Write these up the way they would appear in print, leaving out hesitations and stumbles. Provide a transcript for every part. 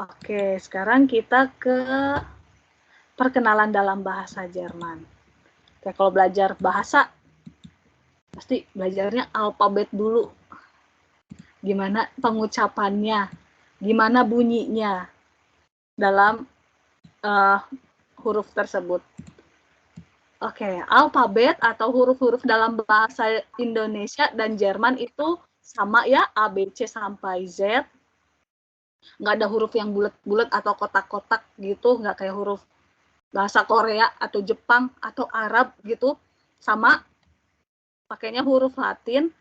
Oke, sekarang kita ke perkenalan dalam bahasa Jerman. Oke, kalau belajar bahasa, pasti belajarnya alfabet dulu. Gimana pengucapannya, gimana bunyinya dalam huruf tersebut. Oke, alfabet atau huruf-huruf dalam bahasa Indonesia dan Jerman itu sama ya, A, B, C sampai Z. Nggak ada huruf yang bulat-bulat atau kotak-kotak gitu, nggak kayak huruf bahasa Korea atau Jepang atau Arab gitu. Sama, pakainya huruf Latin,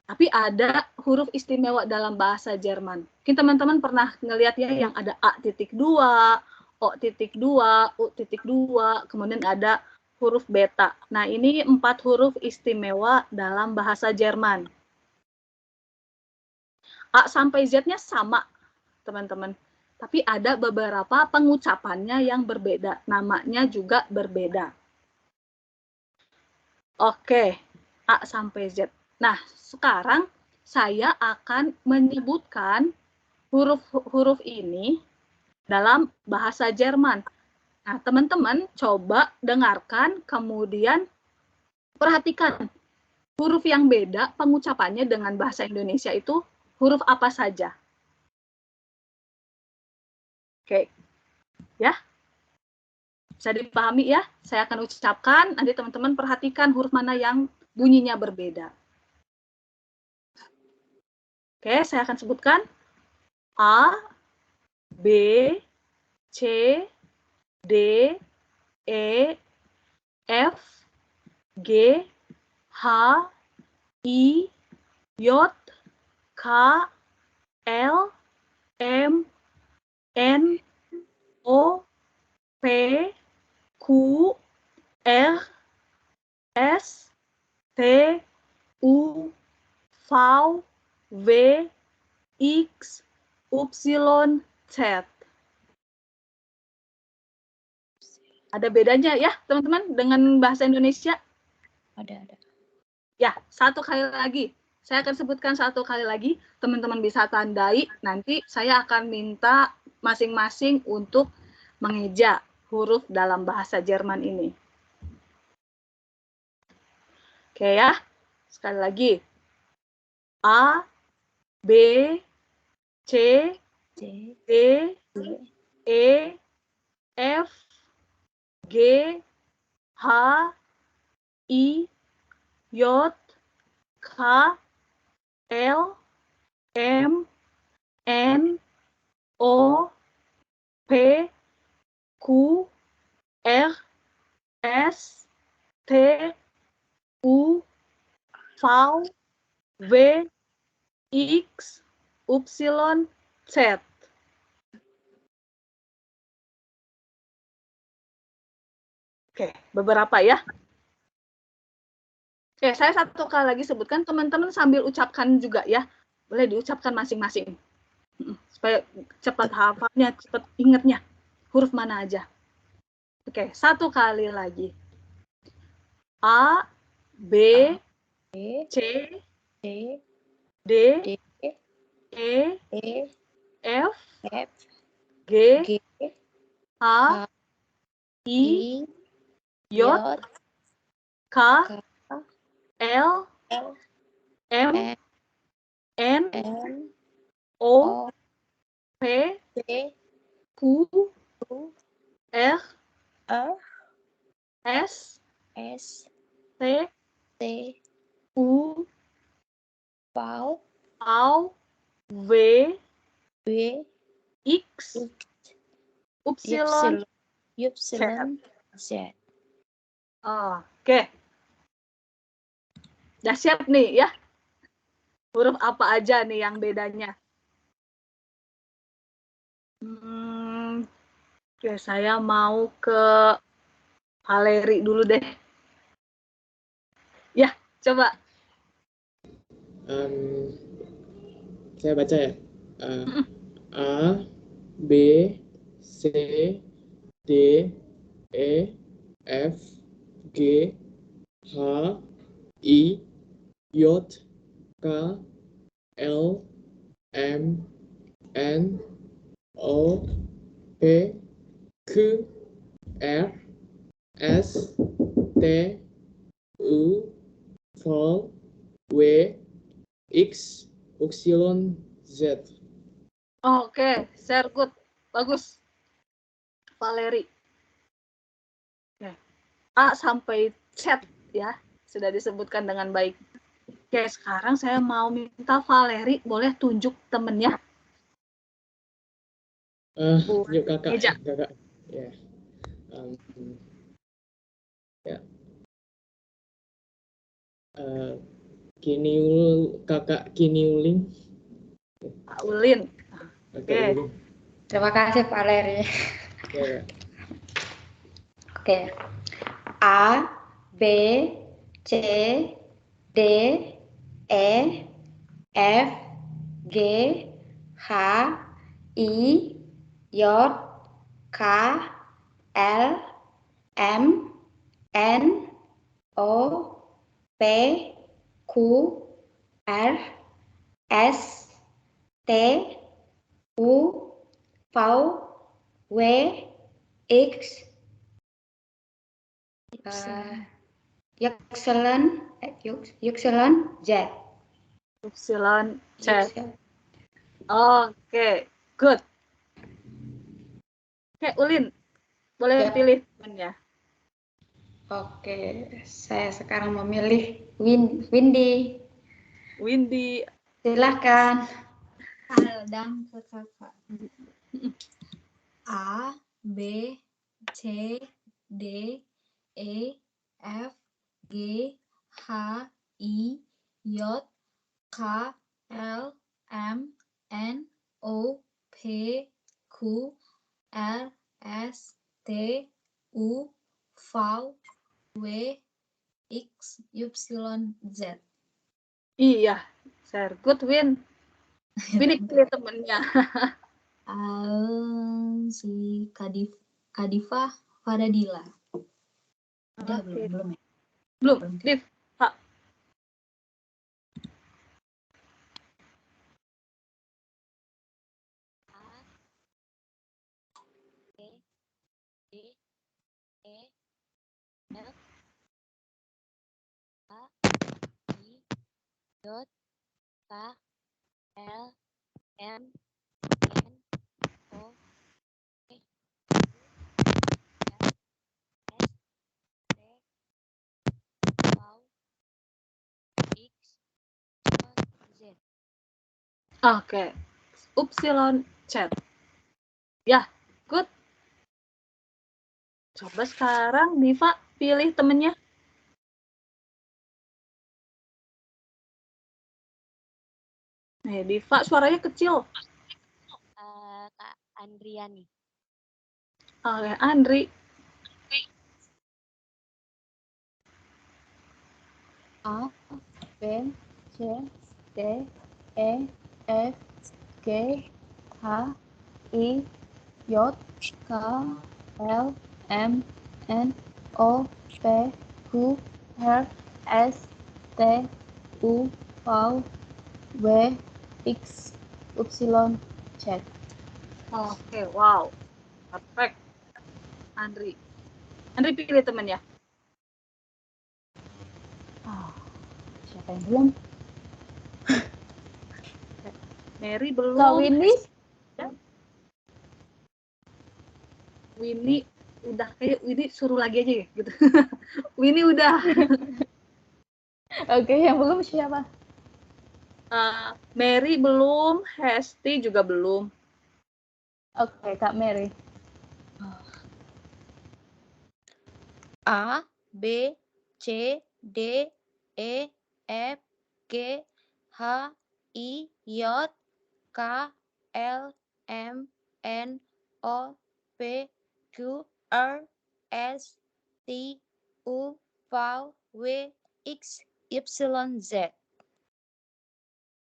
tapi ada huruf istimewa dalam bahasa Jerman. Mungkin teman-teman pernah ngelihat ya yang ada A.2, O.2, U.2, kemudian ada huruf beta. Nah, ini 4 huruf istimewa dalam bahasa Jerman. A sampai Z-nya sama, teman-teman. Tapi ada beberapa pengucapannya yang berbeda. Namanya juga berbeda. Oke, A sampai Z. Nah, sekarang saya akan menyebutkan huruf-huruf ini dalam bahasa Jerman. Nah, teman-teman coba dengarkan, kemudian perhatikan huruf yang beda pengucapannya dengan bahasa Indonesia itu huruf apa saja. Oke, ya. Bisa dipahami ya? Saya akan ucapkan, nanti teman-teman perhatikan huruf mana yang bunyinya berbeda. Oke, saya akan sebutkan A, B, C, D, E, F, G, H, I, J, K, L, M, N, O, P, Q, R, S, T, U, V, W, X, Y, Z. Ada bedanya ya, teman-teman, dengan bahasa Indonesia? Ada. Ya, satu kali lagi. Saya akan sebutkan satu kali lagi. Teman-teman bisa tandai. Nanti saya akan minta masing-masing untuk mengeja huruf dalam bahasa Jerman ini. Oke ya, sekali lagi. A, B, C, D, E, F, G, H, I, J, K, L, M, N, O, P, Q, R, S, T, U, V, W, X, Y, Z. Oke, beberapa ya. Oke, saya satu kali lagi sebutkan, teman-teman sambil ucapkan juga ya. Boleh diucapkan masing-masing. Supaya cepat hafalnya, cepat ingatnya. Huruf mana aja. Oke, satu kali lagi. A, B, C, D, E, F, G, H, I, J, K, L, M, N, O, P, Q, R, S, T, U, V, X, Y, Z. Oke. Udah siap nih ya? Huruf apa aja nih yang bedanya? Oke, saya mau ke Valeri dulu deh. Ya, coba. Saya baca ya. A, B, C, D, E, F, G, H, I, J, K, L, M, N, O P Q R S T U V W X Y Z. Oke, share good. Bagus. Valeri. Oke. A sampai Z ya, sudah disebutkan dengan baik. Oke, sekarang saya mau minta Valeri, boleh tunjuk temennya? Yuk kakak. Meja. Ya. Ya. Kakak Kiniuling. Pak Ulin. Oke. Terima kasih Pak Leri. Ya. Oke. A, B, C, D, E, F, G, H, I, J, K, L, M, N, O, P, Q, R, S, T, U, V, W, X, Ypsilon, Z. Ypsilon Z. Oke, good. Oke, Ulin, boleh Ya. pilih temennya. Oke, saya sekarang memilih Windy. Windy. Silahkan. Dan ke kakak. A, B, C, D, E, F, G, H, I, J, K, L, M, N, O, P, Q, R, S, T, U, V, W, X, Y, Z. Iya, share good, Win. Windy pilih temennya. Si Kadifah Faradila. Udah Oke. belum ya? Belum, Div. Pak. Oke, Ypsilon Z. Ya, good. Coba sekarang Diva pilih temennya. Diva suaranya kecil. Kak Andriani. Oke, Andri. A, B, C, D, E, F, G, H, I, J, K, L, M, N, O, P, Q, R, S, T, U, V, W, X, Y, Z. Oke, wow. Perfect. Andri. Andri pilih temennya. Siapa yang belum? Mary belum. Kak Windy? Winnie udah, kayak Winnie suruh lagi aja ya gitu. Winnie udah. Oke, yang belum siapa? Mary belum, Hesti juga belum. Oke, Kak Mary. A, B, C, D, E, F, G, H, I, J, K, L, M, N, O, P, Q, R, S, T, U, V, W, X, Y, Z.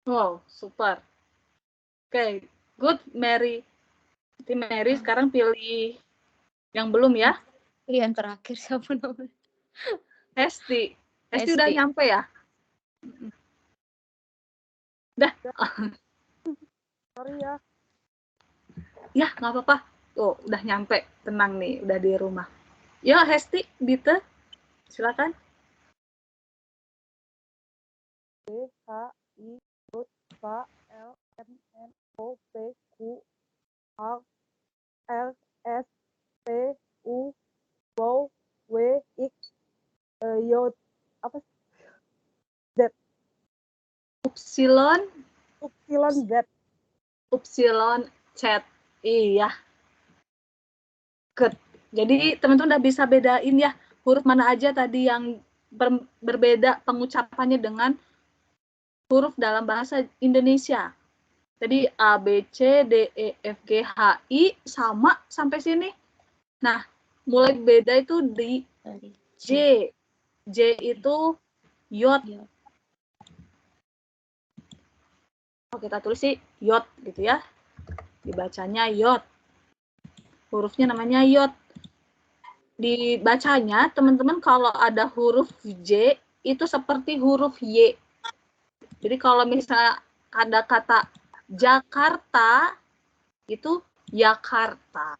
Wow, super. Oke, good, Mary. Tim Mary sekarang pilih yang belum ya. Yang terakhir siapa namanya? Hesti. Hesti Hesti. udah nyampe ya? Udah. Sorry ya. Ya, nggak apa-apa. Oh, udah nyampe. Tenang nih, udah di rumah. Ya, Hesti, Dite, silakan. B, H, I, J, K, L, M, N, O, P, Q, R, R, S, T, U, W, X, Y, apa sih? Upsilon, Upsilon Z. Upsilon, Z. Iya. Good. Jadi teman-teman udah bisa bedain ya huruf mana aja tadi yang berbeda pengucapannya dengan huruf dalam bahasa Indonesia. Jadi A, B, C, D, E, F, G, H, I sama sampai sini. Nah, mulai beda itu di J. J itu yod. Oh, kita tulis sih yod gitu ya. Dibacanya yod. Hurufnya namanya yod. Dibacanya, teman-teman kalau ada huruf J, itu seperti huruf Y. Jadi kalau misalnya ada kata Jakarta, itu Yakarta.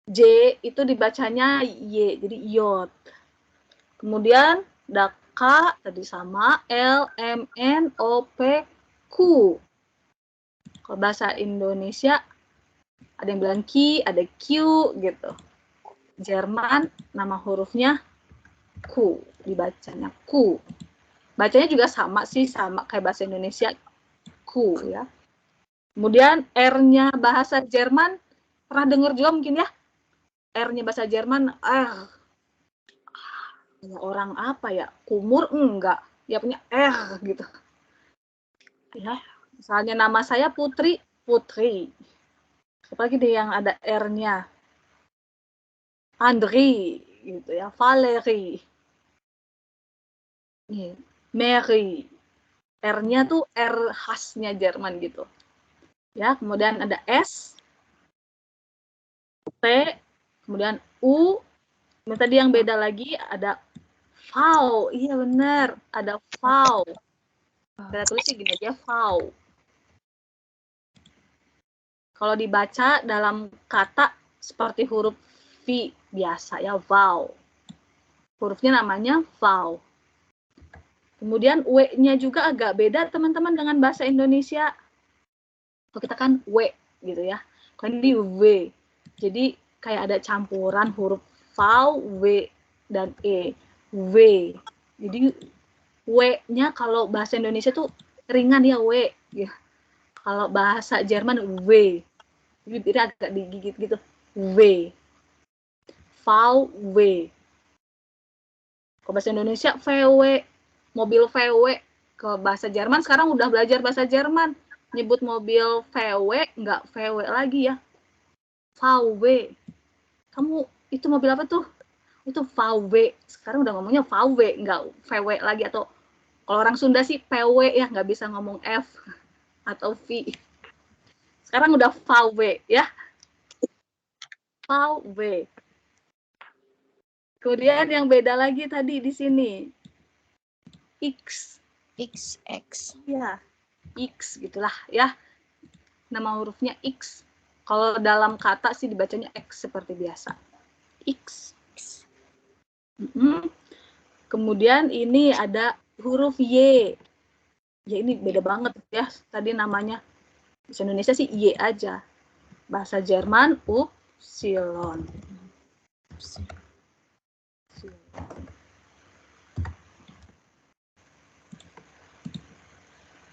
J itu dibacanya Y, jadi yod. Kemudian ada K, tadi sama, L, M, N, O, P, Q. Kalau bahasa Indonesia, ada yang bilang Q, ada Q, gitu. Jerman, nama hurufnya Q, dibacanya Q. Bacanya juga sama sih, sama kayak bahasa Indonesia, Q ya. Kemudian R-nya bahasa Jerman, pernah dengar juga mungkin ya? R-nya bahasa Jerman, orang apa ya? Kumur enggak, ya punya R gitu. Ya, misalnya nama saya Putri, Putri. Apalagi deh yang ada R-nya. Andri, gitu ya, Valerie. Mary. R-nya tuh R khasnya Jerman gitu. Ya, kemudian ada S, T, kemudian U. Kemudian tadi yang beda lagi ada V. Iya benar, ada V. Kita tulis gini aja, V. Kalau dibaca dalam kata seperti huruf V biasa ya, vowel. Hurufnya namanya vowel. Kemudian W-nya juga agak beda teman-teman dengan bahasa Indonesia. Kalau kita kan W gitu ya. Kalau ini W. Jadi kayak ada campuran huruf vowel, W, dan E. W. Jadi W-nya kalau bahasa Indonesia tuh ringan ya, W. Ya. Kalau bahasa Jerman W. Jadi agak digigit gitu. W. Vowel W. Kalau bahasa Indonesia VW. Mobil VW. Ke bahasa Jerman sekarang udah belajar bahasa Jerman. Nyebut mobil VW, nggak VW lagi ya. VW. Kamu itu mobil apa tuh? Itu VW. Sekarang udah ngomongnya VW, nggak VW lagi. Atau kalau orang Sunda sih PW ya, nggak bisa ngomong F atau V. Sekarang udah VW ya. VW. Kemudian yang beda lagi tadi di sini. X. XX. Ya, X gitulah ya. Nama hurufnya X. Kalau dalam kata sih dibacanya X seperti biasa. X. Kemudian ini ada huruf Y. Ya ini beda banget ya. Tadi namanya bahasa Indonesia sih Y aja. Bahasa Jerman Upsilon.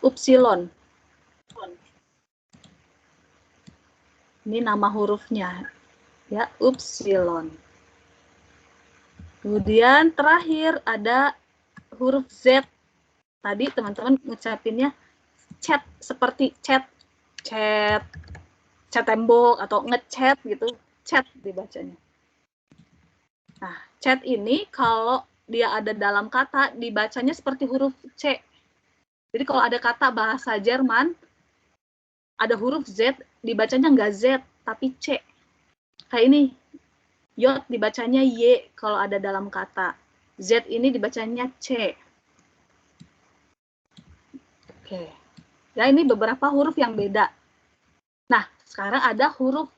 Upsilon. Ini nama hurufnya. Ya, Upsilon. Kemudian terakhir ada huruf Z. Tadi teman-teman ngucapinnya chat, seperti chat tembok atau ngechat gitu, chat dibacanya. Nah, chat ini kalau dia ada dalam kata dibacanya seperti huruf C. Jadi kalau ada kata bahasa Jerman ada huruf Z, dibacanya nggak Z tapi C. Kayak ini, yod dibacanya Y kalau ada dalam kata. Z ini dibacanya C. Oke. Ya, ini beberapa huruf yang beda. Nah, sekarang ada huruf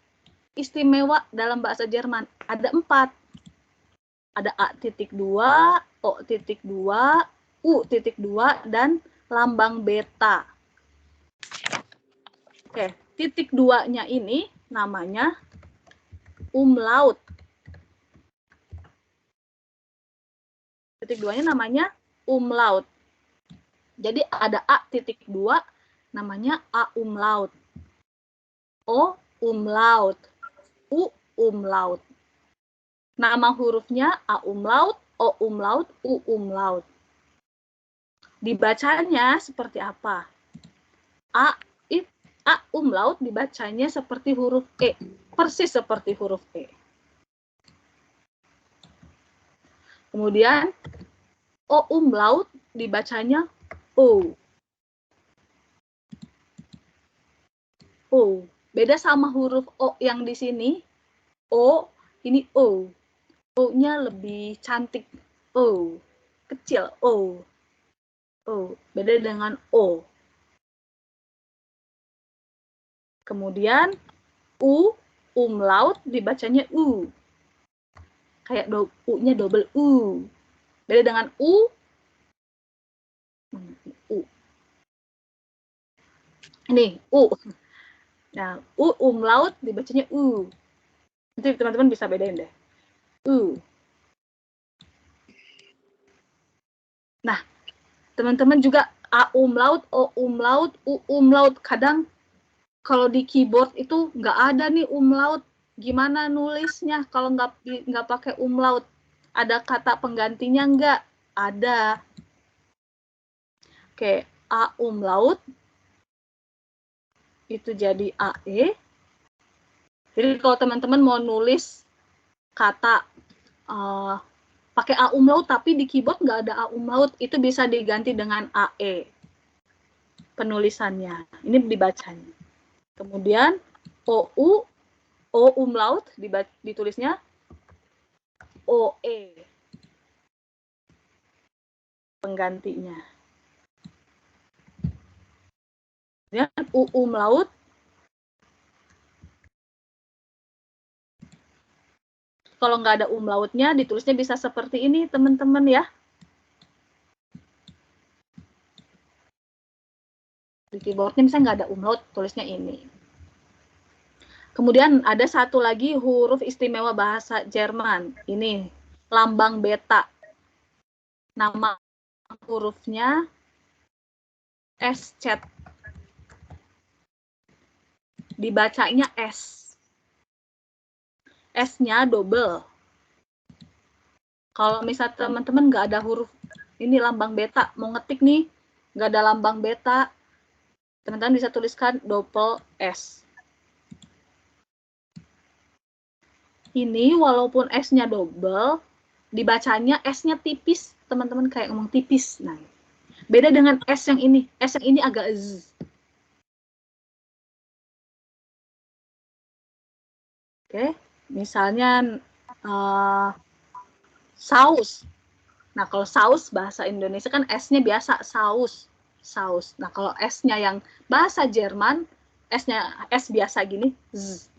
istimewa dalam bahasa Jerman. Ada 4. Ada A.2, O.2, U.2, dan lambang beta. Oke, titik 2-nya ini namanya umlaut. Titik 2-nya namanya umlaut. Jadi ada A.2 namanya A umlaut. O umlaut. U umlaut. Nama hurufnya A umlaut, O umlaut, U umlaut. Dibacanya seperti apa? A umlaut dibacanya seperti huruf E. Persis seperti huruf E. Kemudian O umlaut dibacanya O. O. Beda sama huruf O yang di sini. O, ini O. O-nya lebih cantik. O. Kecil. O. O. Beda dengan O. Kemudian U umlaut dibacanya U. Kayak U-nya double U. Beda dengan U. U. Ini U. Nah, U umlaut dibacanya U. Nanti teman-teman bisa bedain deh. U. Nah, teman-teman juga A umlaut, O umlaut, U umlaut. Kadang kalau di keyboard itu nggak ada nih umlaut. Gimana nulisnya kalau nggak pakai umlaut? Ada kata penggantinya nggak? Ada. Oke, A umlaut itu jadi AE. Jadi kalau teman-teman mau nulis kata pakai A umlaut tapi di keyboard nggak ada A umlaut, itu bisa diganti dengan AE penulisannya. Ini dibacanya. Kemudian OU, O umlaut ditulisnya OE penggantinya. Kemudian U umlaut kalau nggak ada umlautnya ditulisnya bisa seperti ini teman-teman ya. Di keyboardnya misalnya nggak ada umlaut, tulisnya ini. Kemudian ada satu lagi huruf istimewa bahasa Jerman. Ini lambang beta. Nama hurufnya SZ. Dibacanya S. S-nya double. Kalau misal teman-teman nggak ada huruf ini lambang beta, mau ngetik nih, nggak ada lambang beta, teman-teman bisa tuliskan double S. Ini walaupun S-nya double, dibacanya S-nya tipis, teman-teman kayak ngomong tipis. Nah, beda dengan S yang ini. S yang ini agak Z. Oke, misalnya saus. Nah, kalau saus bahasa Indonesia kan S-nya biasa saus. Saus. Nah, kalau S-nya yang bahasa Jerman, S-nya S biasa gini, Z.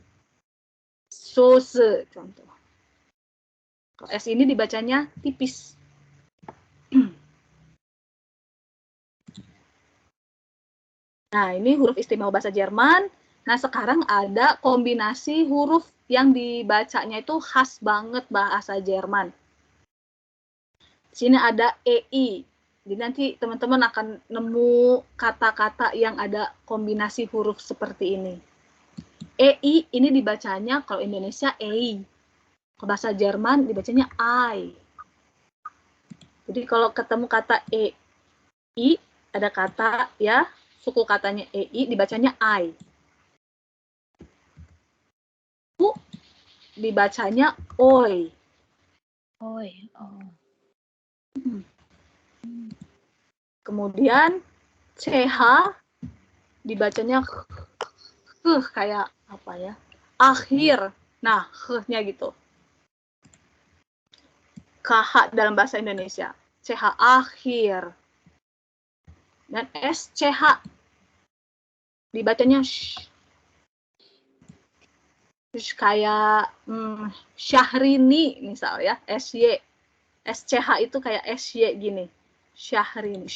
Soße, contoh. Kalau S ini dibacanya tipis. Nah, ini huruf istimewa bahasa Jerman. Nah, sekarang ada kombinasi huruf yang dibacanya itu khas banget bahasa Jerman. Di sini ada EI. Jadi nanti teman-teman akan nemu kata-kata yang ada kombinasi huruf seperti ini. EI ini dibacanya kalau Indonesia EI. Kalau bahasa Jerman dibacanya I. Jadi kalau ketemu kata EI, ada kata ya, suku katanya EI dibacanya I. U dibacanya OI. Oi. Oh. Kemudian CH dibacanya kayak apa ya? Akhir. Nah, nya gitu. KH dalam bahasa Indonesia. CH akhir. Dan SCH dibacanya sh. Terus kayak Syahrini misal ya, SY. SCH itu kayak SY gini. Syahrini.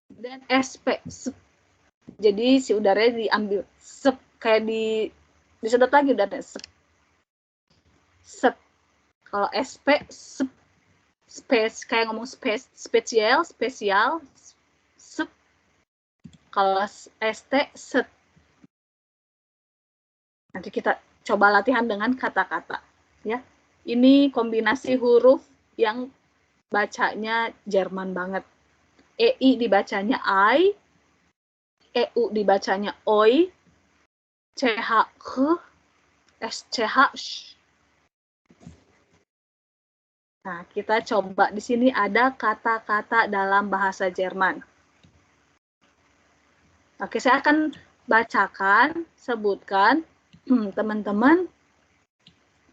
Dan SP. Jadi si udaranya diambil. Sep. Kayak disedot lagi udaranya. Sep. Sep. Kalau SP, sep. Space. Kayak ngomong space. Spesial. Sep. Kalau ST, set. Nanti kita coba latihan dengan kata-kata. Ya. Ini kombinasi huruf yang bacanya Jerman banget. EI dibacanya I, EU dibacanya OI, CH ke, SCH sh. Nah, kita coba di sini ada kata-kata dalam bahasa Jerman. Oke, saya akan bacakan, sebutkan. Teman-teman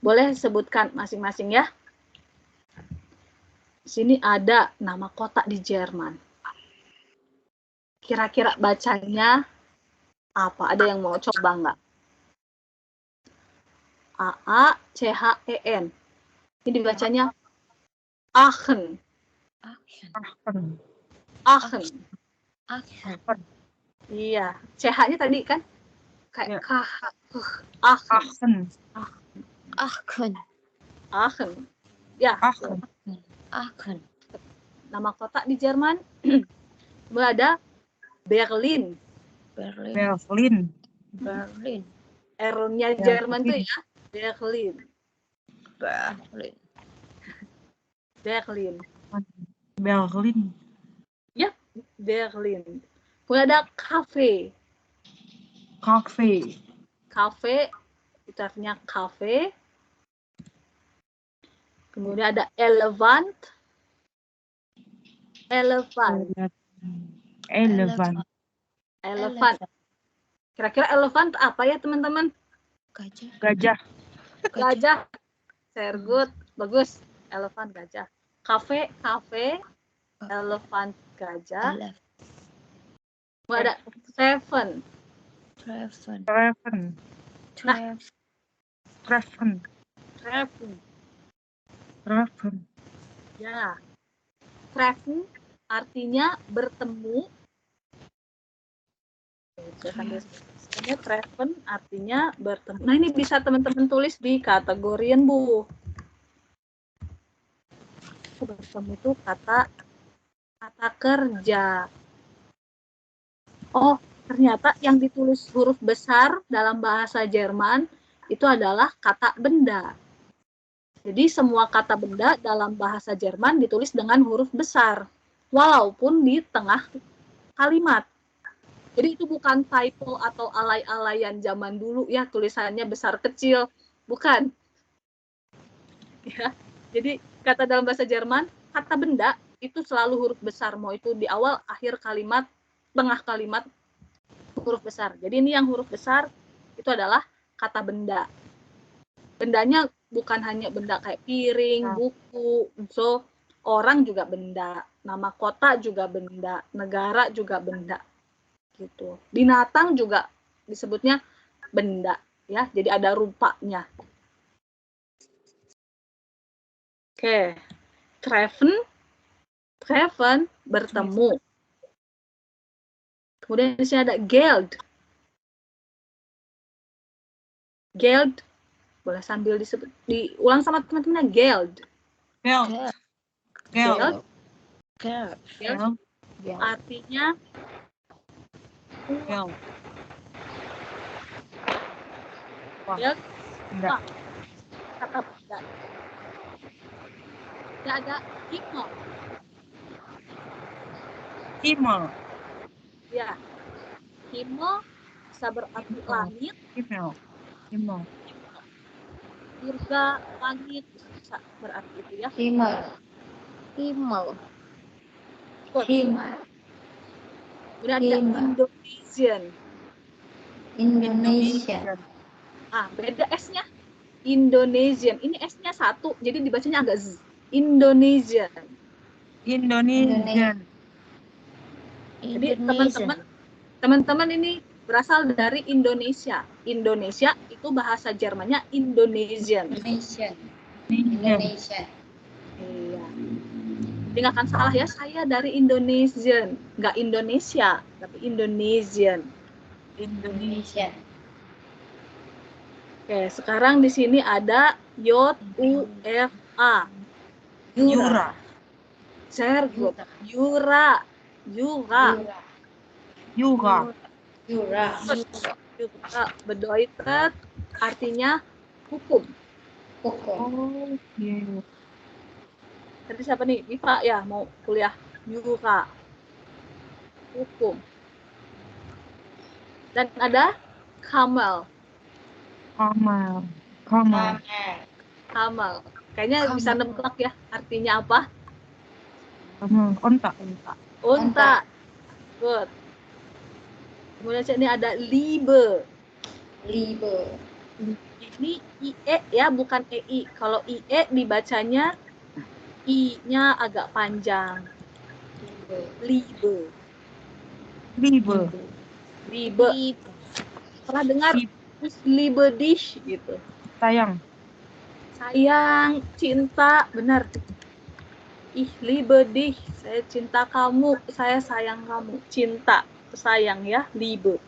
boleh sebutkan masing-masing ya. Di sini ada nama kota di Jerman. Kira-kira bacanya apa? Ada yang mau coba nggak? AACHEN. Ini dibacanya Aachen. Aachen. Iya. CH-nya tadi kan kayak KH. Aachen. Aachen. Ya. Aachen. Nama kota di Jerman. Ada Berlin. R-nya Jerman tuh ya. Berlin. Ya, Berlin. Kemudian ada cafe. Cafe, itu artinya cafe. Kemudian ada elephant. Kira-kira elephant apa ya teman-teman? Gajah. Very good. Bagus. Elephant, gajah. Cafe, elephant, gajah. Ada Treffen. Ya. Treffen artinya bertemu. Treffen artinya bertemu. Nah, ini bisa teman-teman tulis di kategorian, Bu. Bertemu itu kata kerja. Oh, ternyata yang ditulis huruf besar dalam bahasa Jerman itu adalah kata benda. Jadi semua kata benda dalam bahasa Jerman ditulis dengan huruf besar, walaupun di tengah kalimat. Jadi itu bukan typo atau alay-alayan zaman dulu ya, tulisannya besar kecil, bukan. Ya, jadi kata dalam bahasa Jerman, kata benda itu selalu huruf besar, mau itu di awal, akhir kalimat, tengah kalimat, huruf besar. Jadi ini yang huruf besar itu adalah kata benda. Bendanya bukan hanya benda kayak piring, buku, so orang juga benda, nama kota juga benda, negara juga benda, gitu. Binatang juga disebutnya benda, ya. Jadi ada rupanya. Oke, treffen bertemu. Kemudian di sini ada Geld. Boleh sambil diulang sama teman-teman. Geld. Artinya uang. Geld. Kata benda. Tidak ada Himmel. Ya. Himmel bisa berarti langit. Himmel. Dirga, langit, bisa berarti itu ya. Himmel. Kemudian ada Indonesian. Beda S-nya. Indonesian. Ini S-nya satu, jadi dibacanya agak Z. Indonesian. Jadi teman-teman ini berasal dari Indonesia. Indonesia itu bahasa Jermannya Indonesian. Indonesian. Indonesia. Indonesian. Iya. Jadi nggak akan salah ya, saya dari Indonesian. Nggak Indonesia, tapi Indonesian. Indonesian. Oke, sekarang di sini ada Y-U-R-A. Yura. Sehr good. Yura. Yura. Yura. Yura. Yura bedeutet artinya hukum. Hukum. Oh, iya. Tadi siapa nih? Viva ya mau kuliah Yura. Hukum. Dan ada Kamal. Kamal. Kamar. Kamal. Kayaknya bisa nebak ya artinya apa? Kamal. Onta. Unta. Good. Kemudian sini ada Liebe. Liebe. Ini IE ya, bukan EI. Kalau IE dibacanya I-nya agak panjang. Liebe. Liebe. Liebe. Pernah dengar Liebe dich gitu. Sayang. Sayang, cinta, benar. Ih, liebe dich, saya cinta kamu, saya sayang kamu. Cinta, sayang ya, liebe.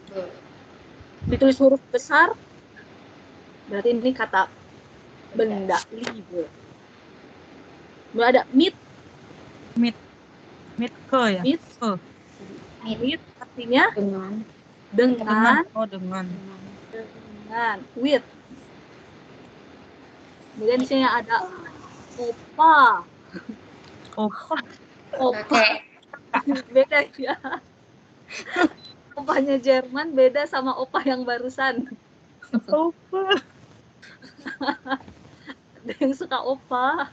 Ditulis huruf besar, berarti ini kata benda, liebe. Kemudian ada mit. Mit ke ya? Mit. Ke. Mit artinya Dengan. dengan, Oh, dengan. with. Kemudian di sini ada opa. Opa. Opa. Beda ya. Opanya Jerman beda sama opa yang barusan. Opa. Ada yang suka opa.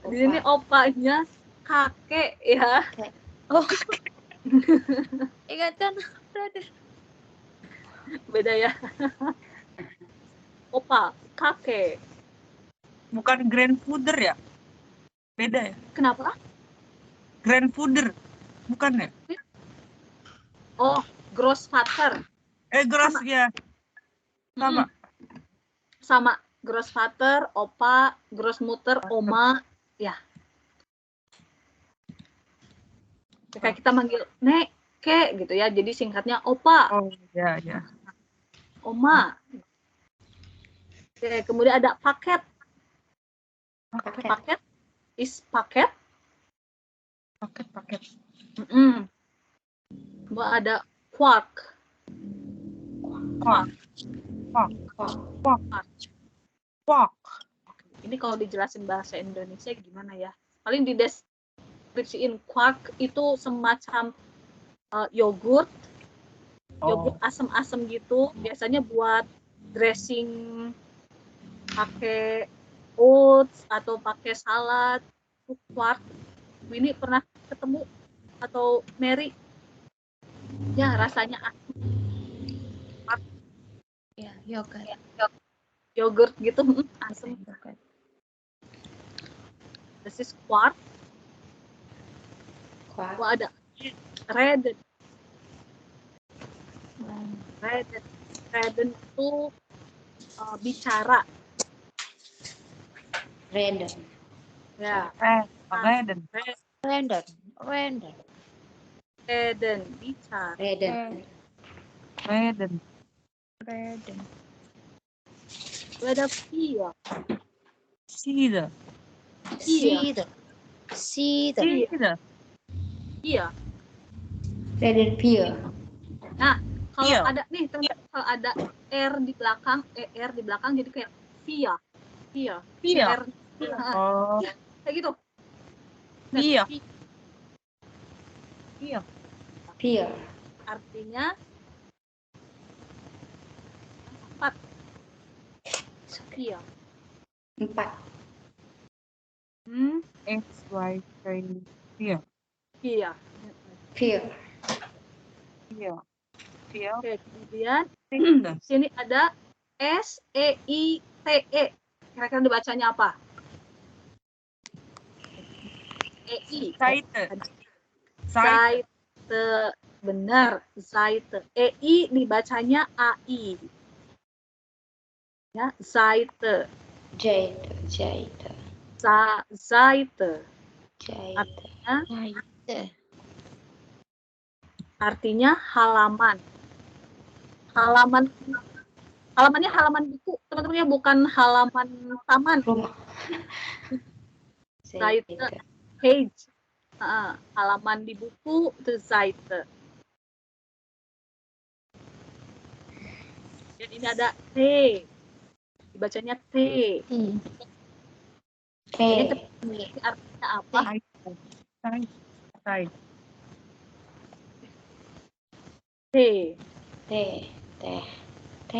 Di sini opanya kakek ya. Oh. Ingatan brother. Beda ya. Opa, kakek. Bukan grandfather ya? Beda ya? Kenapa? Grandfather. Bukan ya? Oh, grossvater. Gross ya. Sama. Sama. Grossvater, opa, grossmutter, oma. Ya. Kayak kita manggil nek, ke gitu ya. Jadi singkatnya opa, Oh, ya, ya. oma. Oke, kemudian ada paket. Paket is paket. Paket. Kemudian ada quark. Quark. Ini kalau dijelasin bahasa Indonesia gimana ya? Paling dideskripsiin quark itu semacam yogurt asam-asam gitu. Biasanya buat dressing pakai oats atau pakai salad. Quark. Ini pernah ketemu atau Mary? Ya, rasanya Ya, yogurt. yogurt gitu, asam. This is quark. Ada Reden. Reden itu bicara. Random. Ya. Reden. Reden bicara. Random. Ada Pia. Sida. Iya. Random Pia. Nah, kalau Iya. ada nih, kalau ada R di belakang, ER di belakang jadi kayak Via. Pia. R. Oh, Kayak gitu. Iya. Pia. Artinya 4. Via. 4. X, Y, Z. Iya. Iya. Pia. Oke, kemudian Sida. sini ada SEITE. Kira-kira dibacanya apa? EI. Seite. Seite. benar, Seite. EI dibacanya AI. Ya, Seite. Seite. Seite. Seite. Seite. Artinya halaman. Halamannya halaman buku, teman-temannya, bukan halaman taman. Rumah. Seite. Seite. Page. Halaman di buku itu Seite. Dan ini ada T. Dibacanya T. T. Ini artinya apa? Side. T. T. T. T.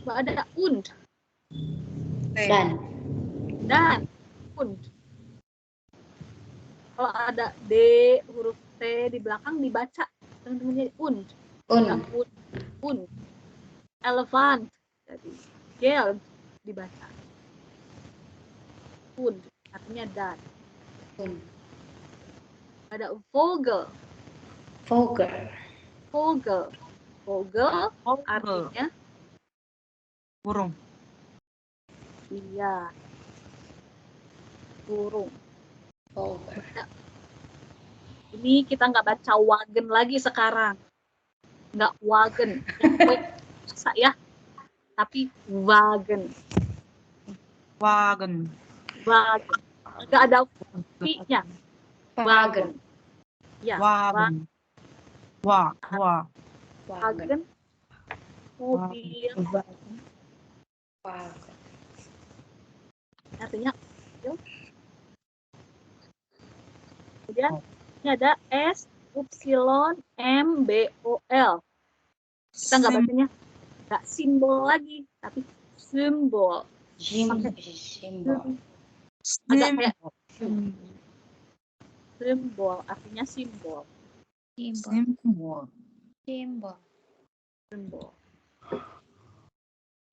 Ada und. Dan. Und. Kalau ada D, huruf T di belakang dibaca teman-temannya und. Und. Elephant. Jadi gel dibaca. Und artinya dan. Ada Vogel. Vogel artinya Burung. iya, burung. Ini kita nggak baca wagen lagi sekarang. Nggak wagen. Bisa ya. Tapi wagen. Wagen. Nggak ada V-nya. Wagen. Ya, Wagen. wagen. Mobil. Artinya mobil. Kemudian ini ada S, Y, M, B, O, L. Kita nggak bacanya nggak simbol lagi, tapi simbol. Agak kayak simbol, artinya simbol. Simbol.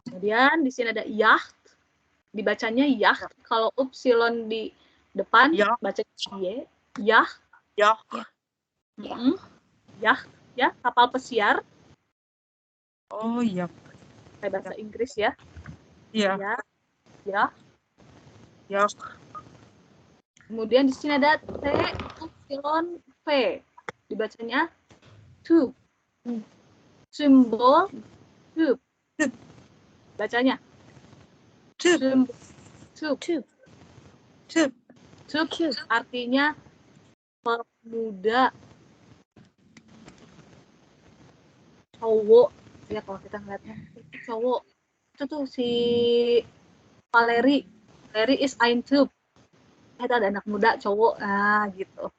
Kemudian di sini ada yacht, dibacanya yacht. Kalau upsilon di depan baca Y, yacht. Yacht, ya, kapal pesiar. Oh iya. Kayak bahasa Inggris ya. Iya. Ya. Kemudian di sini ada T, upsilon, V. Dibacanya tube. Simbol tube. Bacanya tube. Tube artinya pemuda, cowok ya, kalau kita ngeliatnya itu cowok. Itu tuh si Valeri is ein Typ. Itu ada anak muda cowok, gitu.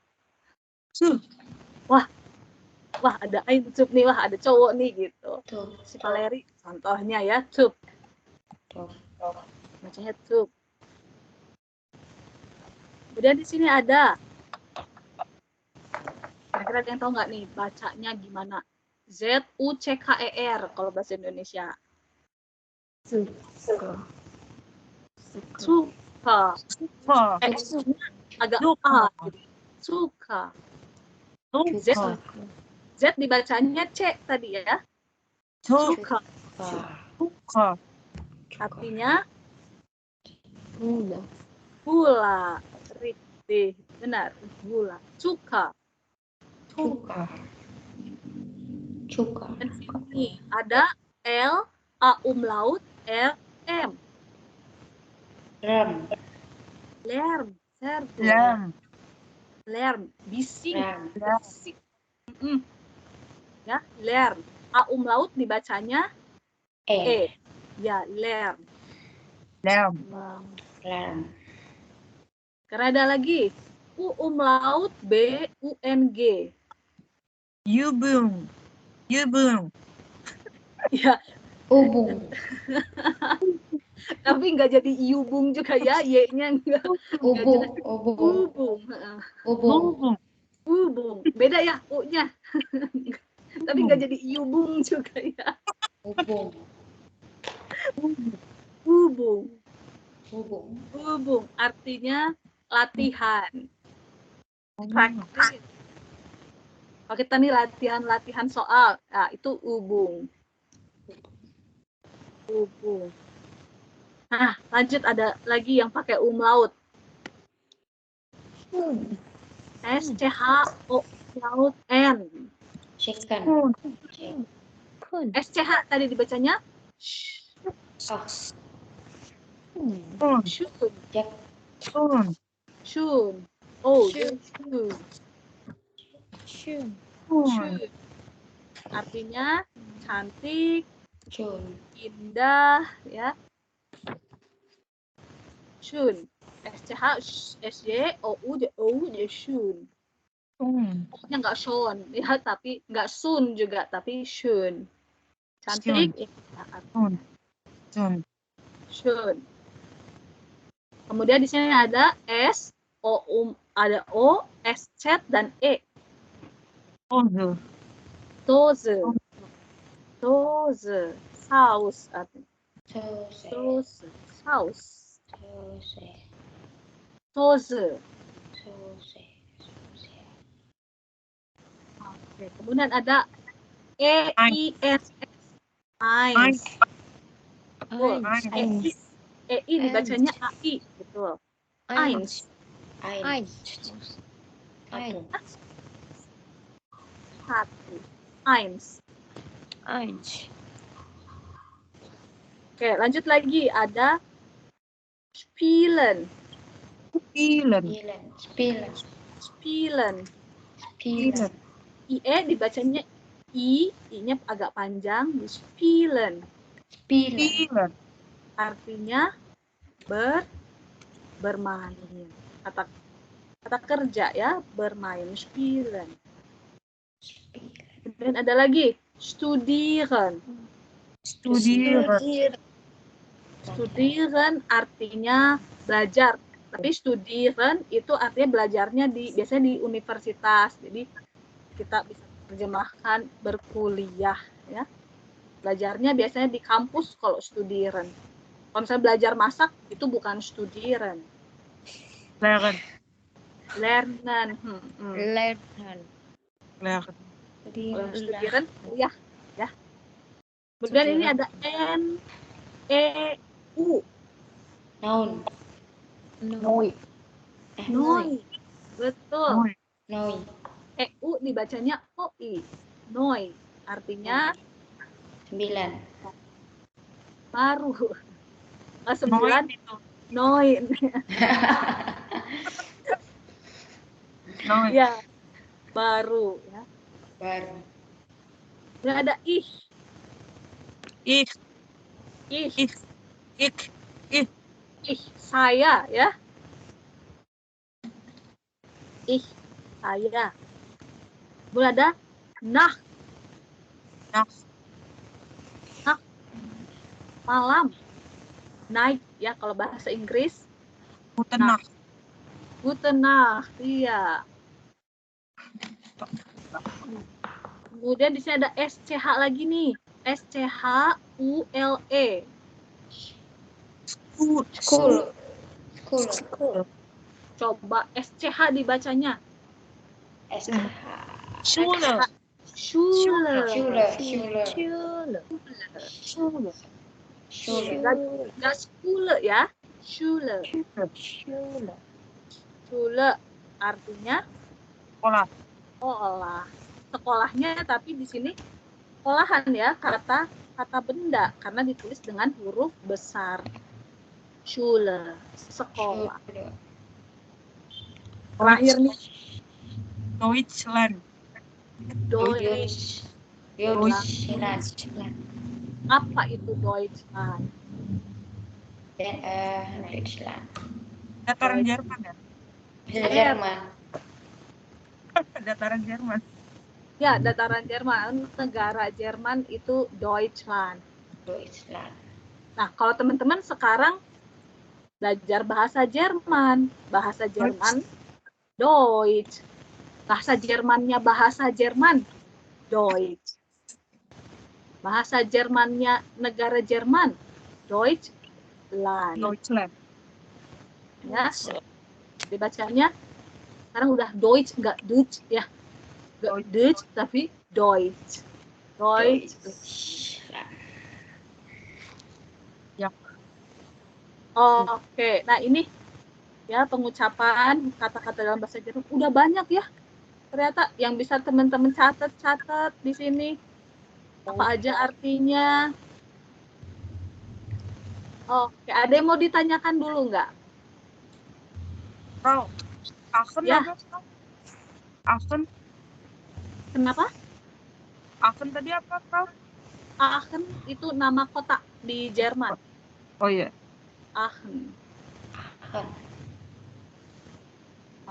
Wah ada ein Typ nih, wah ada cowok nih gitu. Si Valeri contohnya ya, Typ. Bacanya Typ. Kemudian di sini ada, kira-kira ada yang tahu nggak nih bacanya gimana? Z-U-C-K-E-R kalau bahasa Indonesia. Suka. Agak A. Suka. Z dibacanya C tadi ya. Suka. Artinya gula. Benar, gula. Suka. Dan sini ada L, A umlaut, R, M. Lern. Bising. Ya, lern. A umlaut dibacanya E. Ya, lern. Karena ada lagi U umlaut, B, U, N, G. Yubung. Ya. Ubung. Tapi nggak jadi iubung juga ya, Y-nya nggak. Ubung. Beda ya U-nya. Tapi nggak jadi iubung juga ya. Ubung artinya latihan. Practice. Kalau kita nih latihan soal, nah itu ubung. Ubung. Nah, lanjut ada lagi yang pakai umlaut. SCH umlaut N. Chicken. Kun. SCH tadi dibacanya Sauce. Shun. shun. Jack. Shun. Shun. Oh, Shun. shun. Shun. Shun. Shun. Artinya cantik, June. indah, ya. Shun. SCH SYOU shun. Pokoknya nggak shun, ya, tapi nggak sun juga, tapi shun. Cantik, indah. Shun. Shun. Shun. Kemudian di sini ada S, ada O, S, Z, dan E. Ozu. Doze. Doze. Saus. Sauce. Doze. Saus. Sauce. Doze. Sauce. Oke. Kemudian ada E, I, S, S. Eins. Betul. Eins. EI dibacanya AI. Betul. Eins. Eins. Eins. Satu. Eins. Eins. Oke, lanjut lagi. Ada spielen. Spielen. Spielen. Spielen. Spielen. IE dibacanya I-nya agak panjang. Spielen. Spielen. Spielen. Artinya bermain. Kata kerja ya, bermain. Spielen. Kemudian ada lagi studieren. Studieren. Studieren artinya belajar. Tapi studieren itu artinya belajarnya biasanya di universitas. Jadi kita bisa terjemahkan berkuliah ya. Belajarnya biasanya di kampus kalau studieren. Kalau misalnya belajar masak itu bukan studieren. Lernen. Lernen. Lernen. Lernen. Kalau studieren kuliah ya. Kemudian ini ada N, E, U. Noun. Noi. Noi. Betul. Noi. EU dibacanya OI. Noi. Artinya 9. baru. Noin 9. itu. Noin. Noin. Ya. Baru. Ya. Baru. Dan ada ih. Ich. Ih. Ich. Ich. Ih. Saya. Ya. Ih. Saya. Kemudian ada nah. Nach. Malam. Night. Ya. Kalau bahasa Inggris. Guten Nah. Nacht. Guten Nacht. Iya. Kemudian di sini ada SCH lagi nih. SCHULE. School. School. Coba SCH dibacanya. SCH. Schule. Schule. Schule. Schule. Schule. Gak Schule ya. Schule. Schule. Schule artinya Sekolah. sekolah. Sekolahnya tapi di sini sekolahan ya, kata benda karena ditulis dengan huruf besar. Schule, sekolah. Terakhir nih, Deutschland. Deutsch. Deutschland. Apa itu Deutschland? Deutschland. Dataran Jerman ya? Jerman. Dataran Jerman. Ya, dataran Jerman, negara Jerman itu Deutschland. Deutschland. Nah, kalau teman-teman sekarang belajar bahasa Jerman Deutsch. Bahasa Jermannya bahasa Jerman Deutsch. Bahasa Jermannya negara Jerman Deutschland. Deutschland. Ya, dibacanya sekarang udah Deutsch, enggak Dutch ya. Nggak Deutsch, tapi Deutsch. Deutsch. Ya. Oke, nah ini ya pengucapan kata-kata dalam bahasa Jerman udah banyak ya. Ternyata yang bisa teman-teman catat di sini. Apa aja artinya? Oke, ada yang mau ditanyakan dulu nggak? Frau, Aachen Ya. apa? Frau? Aachen, Kenapa? Aachen tadi apa, Frau? Aachen itu nama kota di Jerman. Oh iya. Aachen.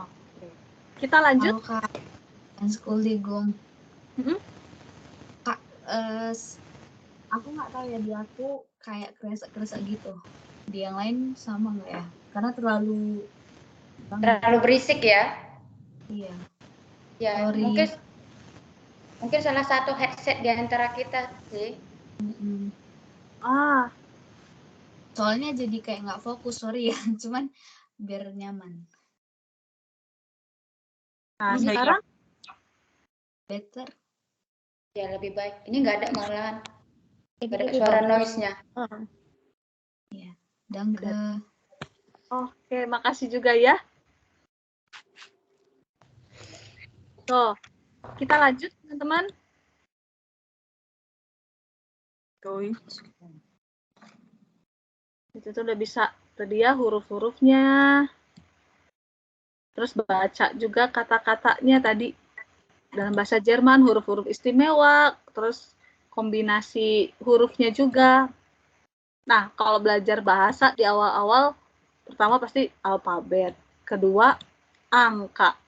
Oke. Kita lanjut. Halo Kak, Entschuldigung. Mhm. Kak, aku nggak tahu ya, di aku kayak kerasa gitu. Di yang lain sama nggak ya? Karena terlalu Terlalu berisik ya. Iya. Ya, Sorry. mungkin salah satu headset di antara kita sih. Mm-mm. Soalnya jadi kayak nggak fokus, sorry ya. Cuman biar nyaman. Nah, Ini sekarang Better. Ya, lebih baik. Ini nggak ada malahan. Nggak ada suara noise-nya. Danke. oke, makasih juga ya. Kita lanjut teman-teman. Deutsch. Itu tuh udah bisa tadi ya huruf-hurufnya. Terus baca juga kata-katanya tadi. Dalam bahasa Jerman huruf-huruf istimewa, terus kombinasi hurufnya juga. Nah, kalau belajar bahasa di awal-awal, pertama pasti alfabet. Kedua, angka.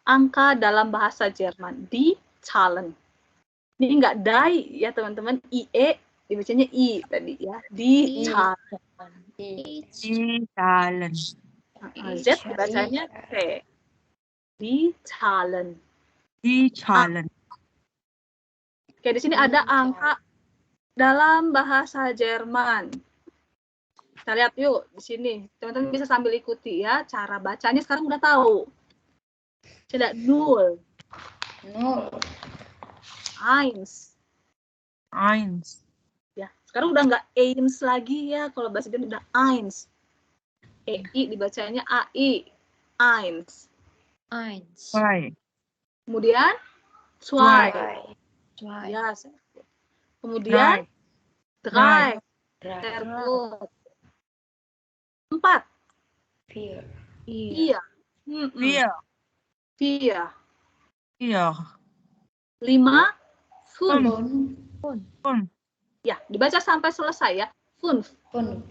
Angka dalam bahasa Jerman. Die Zahlen. Ini enggak die ya teman-teman. IE dibacanya I tadi ya. Die Zahlen. Die Zahlen. Z dibacanya T. Die Zahlen. Die Zahlen. Oke, di sini ada angka dalam bahasa Jerman. Kita lihat yuk di sini. Teman-teman bisa sambil ikuti ya. Cara bacanya sekarang udah tahu. Sudah 0, 0, 1. Ya, sekarang udah nggak eins lagi ya. Kalau bahasa Jerman udah 1. EI dibacanya AI. 1. 2. Kemudian 2. Ya. Kemudian 3. Sehr gut. 4. 4, Iya. 4. 4. 4. 5. 5, 5. Ya, dibaca sampai selesai ya. 5. 5,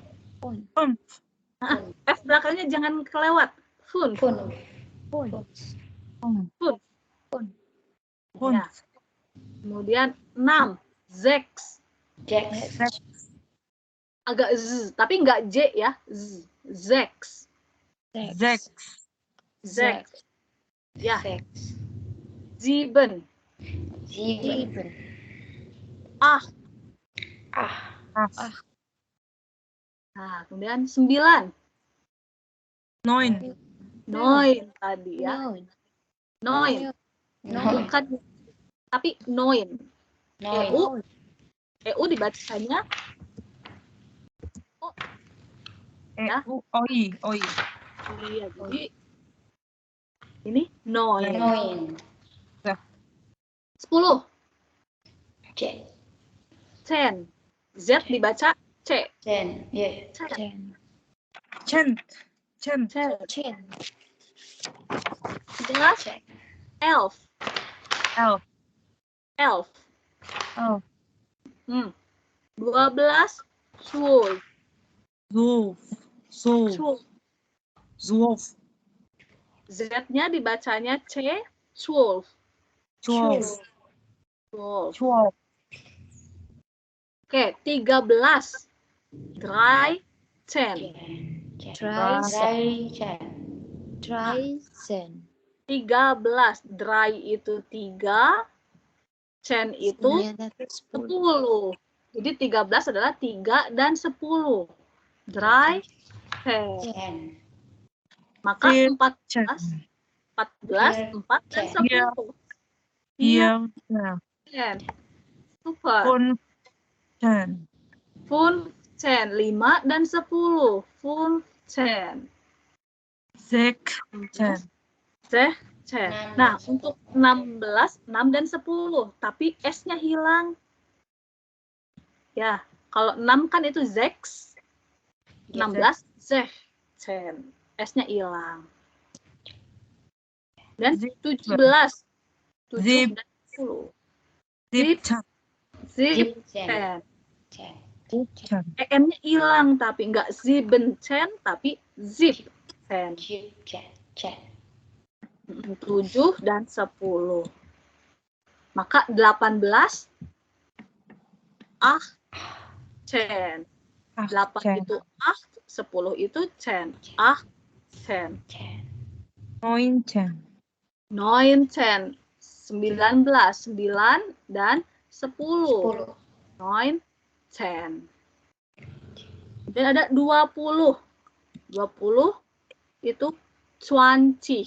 5. F belakangnya jangan kelewat. 5. 5, 5. Ya. Kemudian 6. 6. 6, Agak Z, tapi nggak J ya. Z. 6. 6. 6. Ya. 7. 7, 8. 8, Nah, kemudian 9. 9. 9 tadi ya. 9. 9, Bukan, tapi 9. 9, EU dibacanya Ya. Oi. iya, jadi ini 9. 9, 10. C, 10. Z dibaca C. 10, ya, 10. 10. 11. 11. 11. 11. 11. 12. 12. 12. 12. Z-nya dibacanya C. 12. 12. 12. Oke, 13. 13. 13. Dry itu 3. Cen itu 10. Jadi 13 adalah 3 dan 10. Dry 10. 10, Maka 14. 14, 4, dan 10. Here, Chen. Super. Chen. Fun Chen. 5 dan 10. Fun Chen. Zek, Chen. Zeh Chen. Nah, untuk 16, 6 dan 10. Tapi S-nya hilang. Ya, kalau 6 kan itu Zex. 16, Zeh Chen. S-nya hilang. Dan 17. 7 Zip. dan 10. Zip, Chen. Zip Chen. Chen. M-nya hilang, tapi nggak Ziben Chen, tapi Zip Chen. 7 dan 10. Maka 18 Chen. 8 Chen. itu 10 itu Chen. Chen. 9, Chen. 9 Chen. 19, 9 dan 10. 9 Chen. Dan ada 20. 20 itu Chuanqi.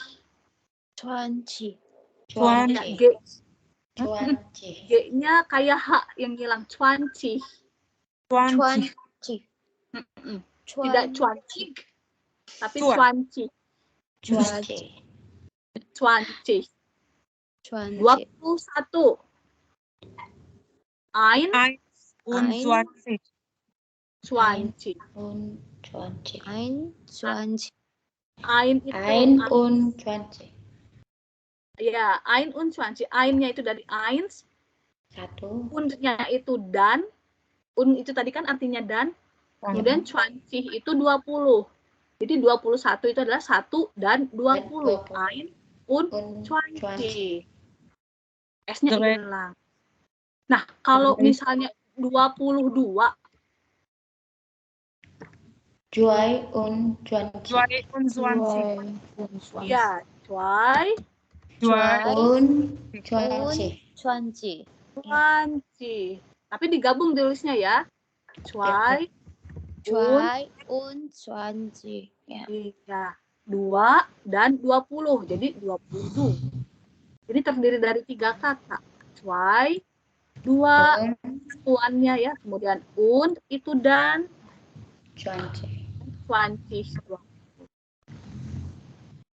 Ya, G-nya kayak H yang hilang. Chuanqi. Tidak Chuanqi, tapi Chuanqi. 21. Ein Und 20. Chuanqi. Ein itu ya, Ein und Chuanqi. Ein-nya itu dari eins, und-nya itu dan. Un itu tadi kan artinya dan. Kemudian Chuanqi itu 20. Jadi 21 itu adalah 1 dan 20. Ein und Chuanqi. S-nya hilang. Nah, kalau misalnya 22. Juai und 20. Ya, Chuai Und 20. Chuanqi. Tapi digabung tulisnya ya. Chuai und 20. Ya. Iya, 2 dan 20. Jadi 20. Ini terdiri dari 3 kata. Cuai, 2 tuannya ya. Kemudian und itu dan 20.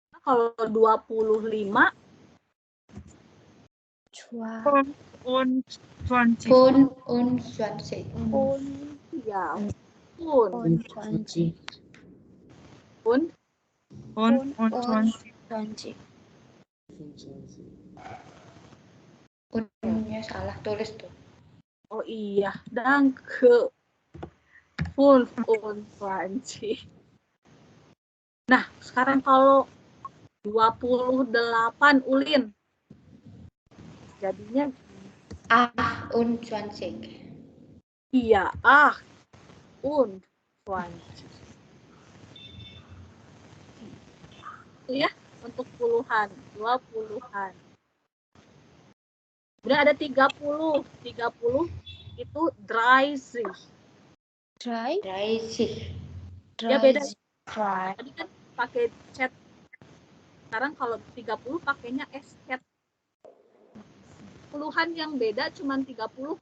Nah, kalau 25 Und 20. Und 20. ya und Und 20. Undnya salah tulis tuh. oh iya, danke. Fun und 20. Nah, sekarang kalau 28 Ulin. Jadinya Und 20. iya, und 20. Itu ya, untuk puluhan, 20-an. Kemudian ada 30. 30 itu 30. Ya beda. Tadi kan pakai chat. Sekarang kalau 30 pakainya S-chat. Puluhan yang beda cuma 30.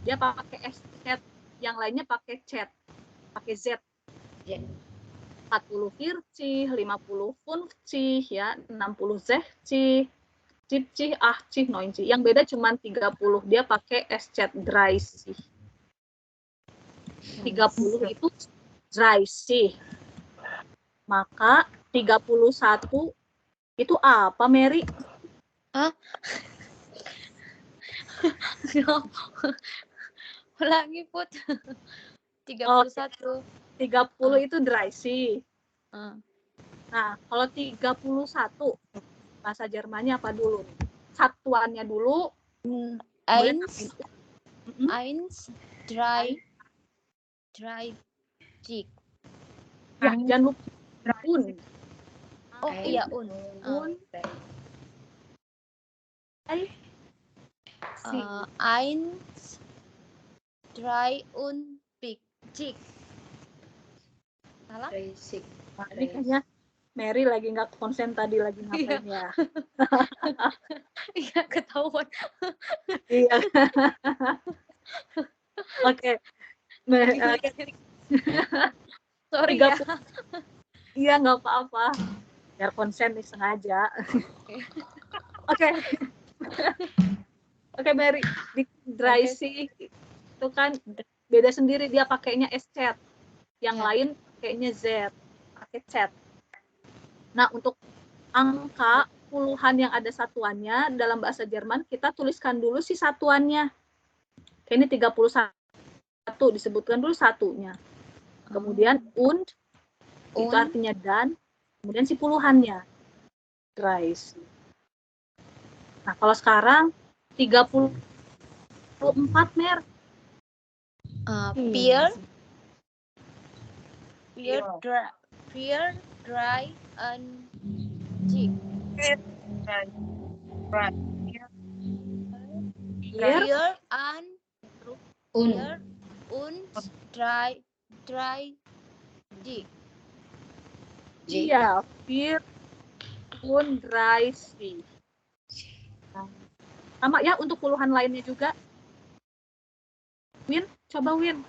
Dia pakai S-chat. Yang lainnya pakai chat. Pakai Z. 40 Hirci, 50 Funci, ya, 60 Zehci, Cipci, Ahci, Noinci. Yang beda cuma 30. Dia pakai S-chat Draisi. 30 itu Draisi. Maka 31 itu apa, Mary? Ulangi, Put. 31. 30 itu Draisi. Ah. Nah, kalau 31 bahasa Jermannya apa dulu? Satuannya dulu. Eins, drei, Cik. Ya, jangan lupa un. Oh iya, un. Eins, drei und Cik. Salah? Ini kayaknya Mary lagi nggak konsen tadi lagi ngapain ya? Iya, ketahuan. Iya. Oke. Sorry 30. ya. Iya, nggak apa-apa. Biar konsen nih sengaja. Oke. Oke, Mary. Di dry sea itu kan beda sendiri, dia pakainya SZ. Yang lain pakainya Z. Pakai Z. Nah, untuk angka puluhan yang ada satuannya dalam bahasa Jerman, kita tuliskan dulu si satuannya. Kayak ini 31, disebutkan dulu satunya. Kemudian und, itu artinya dan, kemudian si puluhannya. Guys. Nah, kalau sekarang 34, Mer. Peer, dry, and jig. Peer, Und, dry, jig. Iya, peer, und, dry, sea. Sama ya untuk puluhan lainnya juga. Win, coba Win.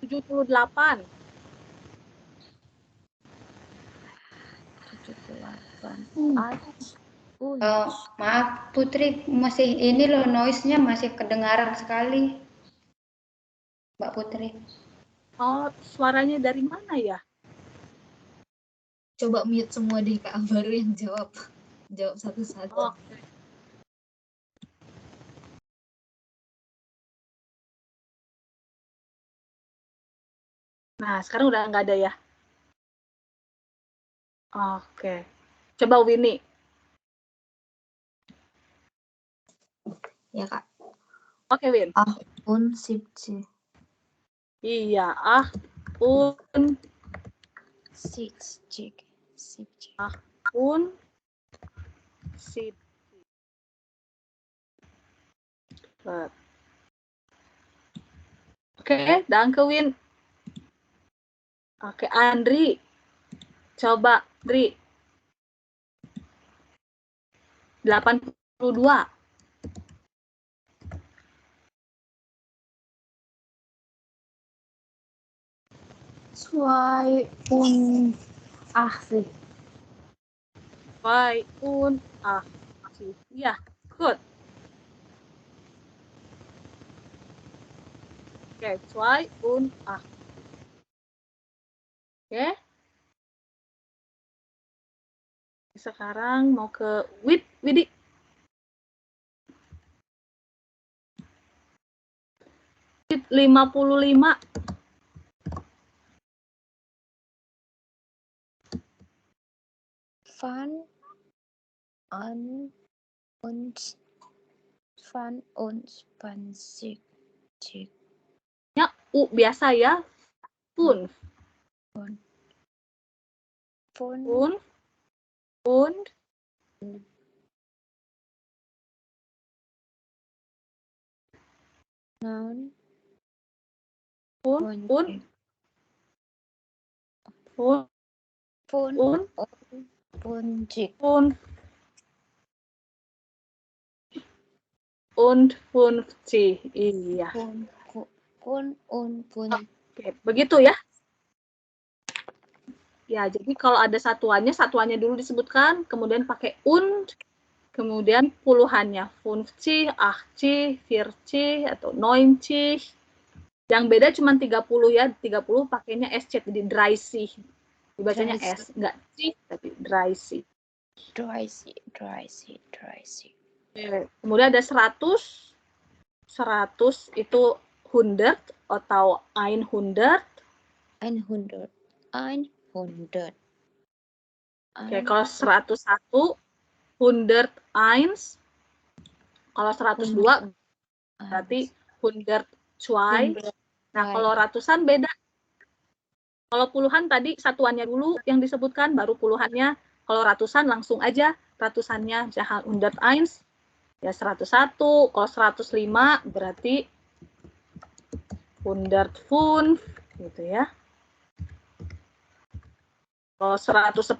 78. 78. Maaf Putri, masih ini loh noise-nya masih kedengaran sekali. Mbak Putri. Oh, suaranya dari mana ya? Coba mute semua deh Kak, baru yang jawab. Jawab satu-satu. Oh. Nah, sekarang udah nggak ada ya? Oke. Coba Winnie. Ya Kak. Oke, Win. Und 70. Iya, und 70. und 70. Oke, danke Win. Oke, Andri. Coba, Andri. 82. Zwei und 80. Iya, good. Oke, 82. Oke. Sekarang mau ke Widi. 55. Van und 20. Ya, biasa ya. Fünf. Und Neun. und 50. Iya. Oke, begitu ya. Ya, jadi kalau ada satuannya dulu disebutkan, kemudian pakai und, kemudian puluhannya 50, 80, 40 atau 90. Yang beda cuma 30 ya, 30 pakainya SC, jadi dry sea. Dibacanya S, enggak C, tapi dry sea. Dry sea. Kemudian ada 100. 100 itu 100 atau 100. 100. Oke, kalau 101 101. Kalau 102 berarti 102. Nah, kalau ratusan beda. Kalau puluhan tadi satuannya dulu yang disebutkan, baru puluhannya. Kalau ratusan langsung aja ratusannya, jangan 101. Ya 101. Kalau 105 berarti 105 gitu ya. Kalau 110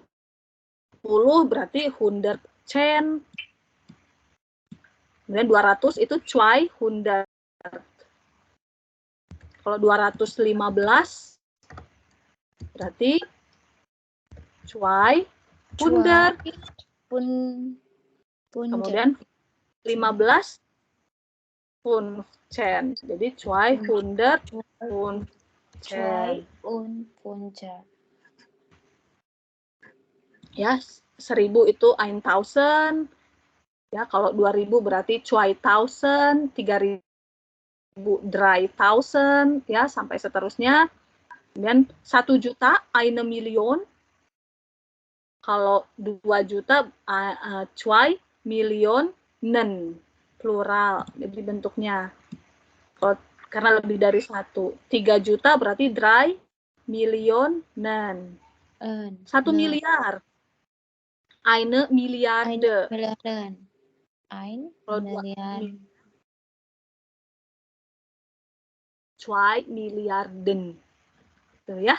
berarti 110. Kemudian 200 itu 200. Kalau 215 berarti 200. Kemudian 15 110. Jadi 210. Ya, 1000 itu 1000. Ya, kalau 2000 berarti 2000, 3000 3000, ya, sampai seterusnya. Kemudian 1 juta 1 million. Kalau 2 juta 2 millionen, plural. Jadi bentuknya. Karena lebih dari 1. 3 juta berarti 3 millionen. 1 miliar. 1 Milliarde. Kalau 2 Milliarden. Tuh ya.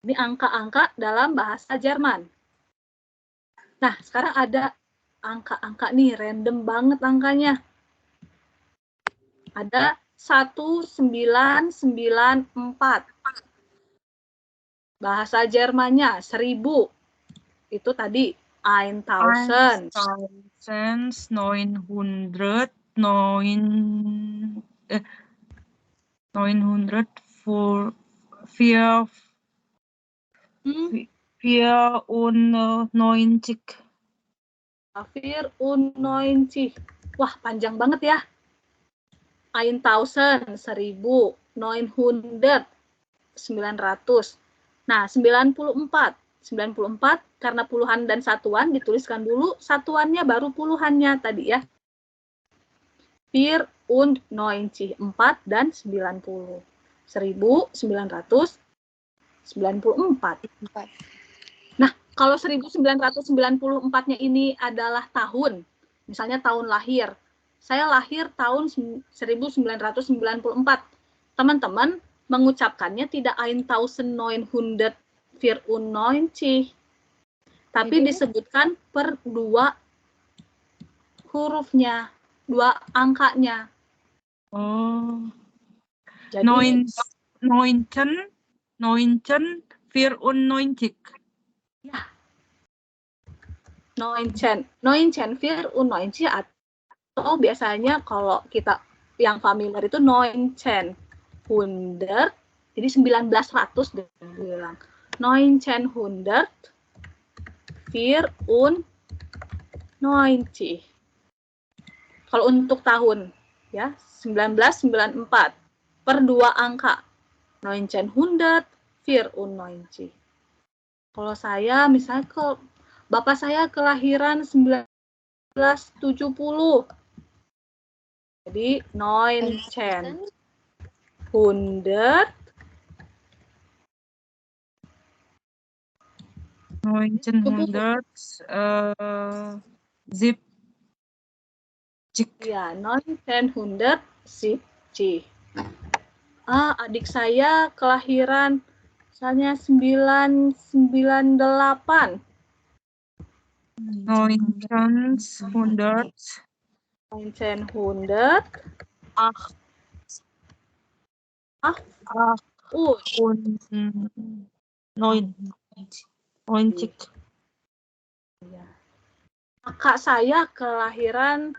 Ini angka-angka dalam bahasa Jerman. Nah, sekarang ada angka-angka nih, random banget angkanya. Ada 1994. Bahasa Jermannya 1000. Itu tadi 1000. 94. Wah, panjang banget ya. 1000, 1000, 900, 900. Nah, 94. 94 karena puluhan dan satuan dituliskan dulu satuannya baru puluhannya tadi ya. 94 dan 90. 1994. Nah, kalau 1994-nya ini adalah tahun, misalnya tahun lahir. Saya lahir tahun 1994. Teman-teman mengucapkannya tidak 1994, tapi disebutkan per 2 hurufnya, 2 angkanya. Oh. Jadi 1994. ya. 1994 atau biasanya kalau kita yang familiar itu 1900. Jadi 1900 dibilang. 1994. Kalau untuk tahun ya 1994 per 2 angka 1994. Kalau saya misalnya bapak saya kelahiran 1970. Jadi 1900 zip. Ya, 1970. Adik saya kelahiran misalnya 998. 1900. 1900. Kakak saya kelahiran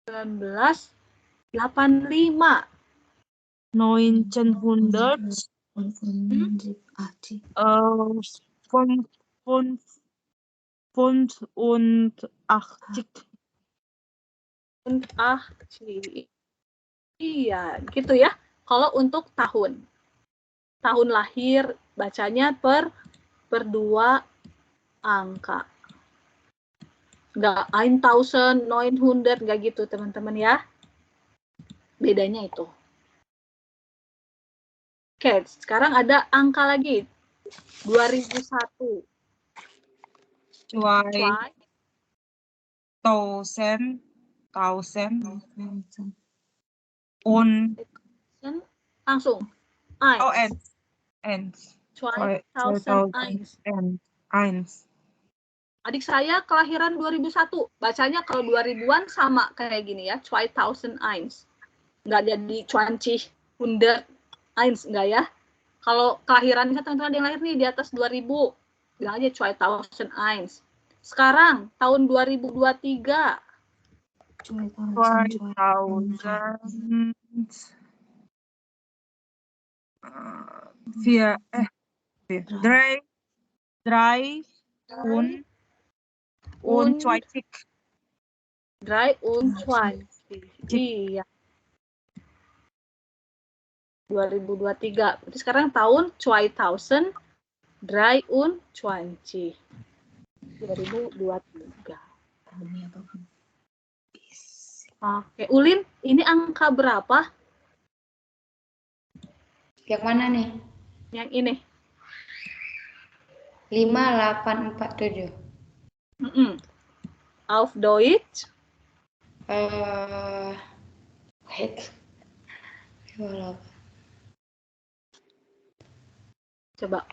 1985. 1985. Iya, gitu ya. Kalau untuk tahun. Tahun lahir bacanya per 2 angka. Nggak 1900, nggak gitu teman-teman ya. Bedanya itu. Oke, sekarang ada angka lagi. 2001. 2000. Langsung. Ends. 2001. Eins. Adik saya kelahiran 2001. Bacanya kalau 2000-an sama kayak gini ya. 2001. Nggak jadi 20, 100, enggak ya. Kalau kelahiran, misalnya teman-teman ada yang lahir nih di atas 2000, bilang aja 2001. Sekarang, tahun 2023. 2000. Drei und 20. 23. Iya. 2023. Berarti sekarang tahun 2023. 2023. Oke, Ulin, ini angka berapa? Yang mana nih? Yang ini. 5847. Auf Deutsch. Wait. 58. Coba.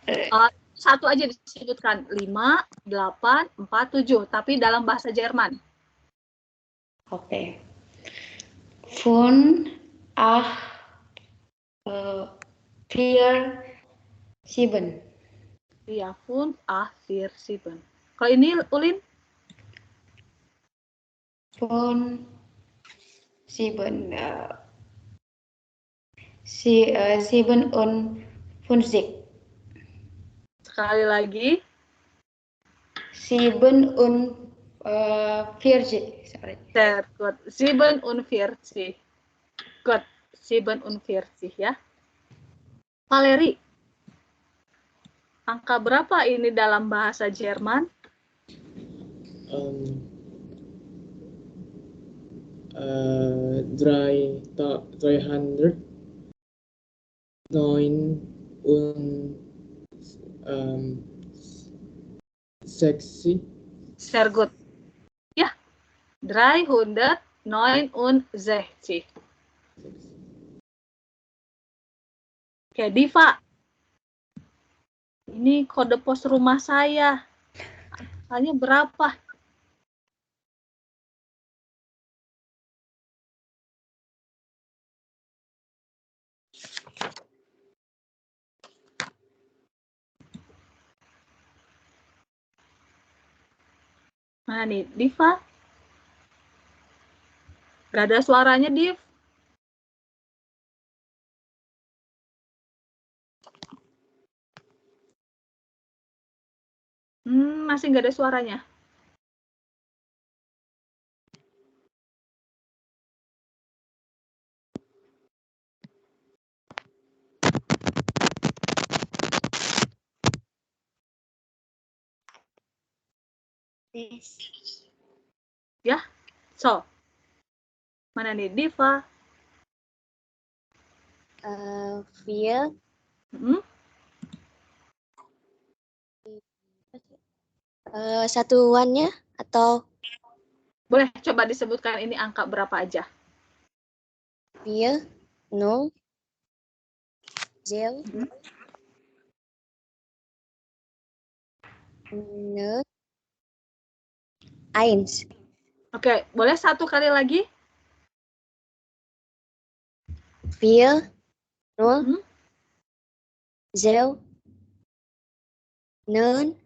Satu aja disebutkan. 5, 8, 4, 7. Tapi dalam bahasa Jerman. Oke. Fun, vier, sieben. Iya, 5, 4, 7. Kalau ini, Ulin? Fun, sieben. Sieben und 50. Sekali lagi. Sieben und 40. Sorry. Sehr gut. 47. Gut. 47 ya. Valeri. Angka berapa ini dalam bahasa Jerman? 300, 9 und 60. Sehr gut. Ya. 369. Oke, Diva. Ini kode pos rumah saya. Angkanya berapa? Mana nih, Diva? Gak ada suaranya, Div. Masih nggak ada suaranya. Ya, so. Mana nih, Diva? Vier. Satuannya atau Boleh coba disebutkan ini angka berapa aja? 4, 0, 0, 0, 1. Oke, boleh satu kali lagi? 4, 0, 0, 0,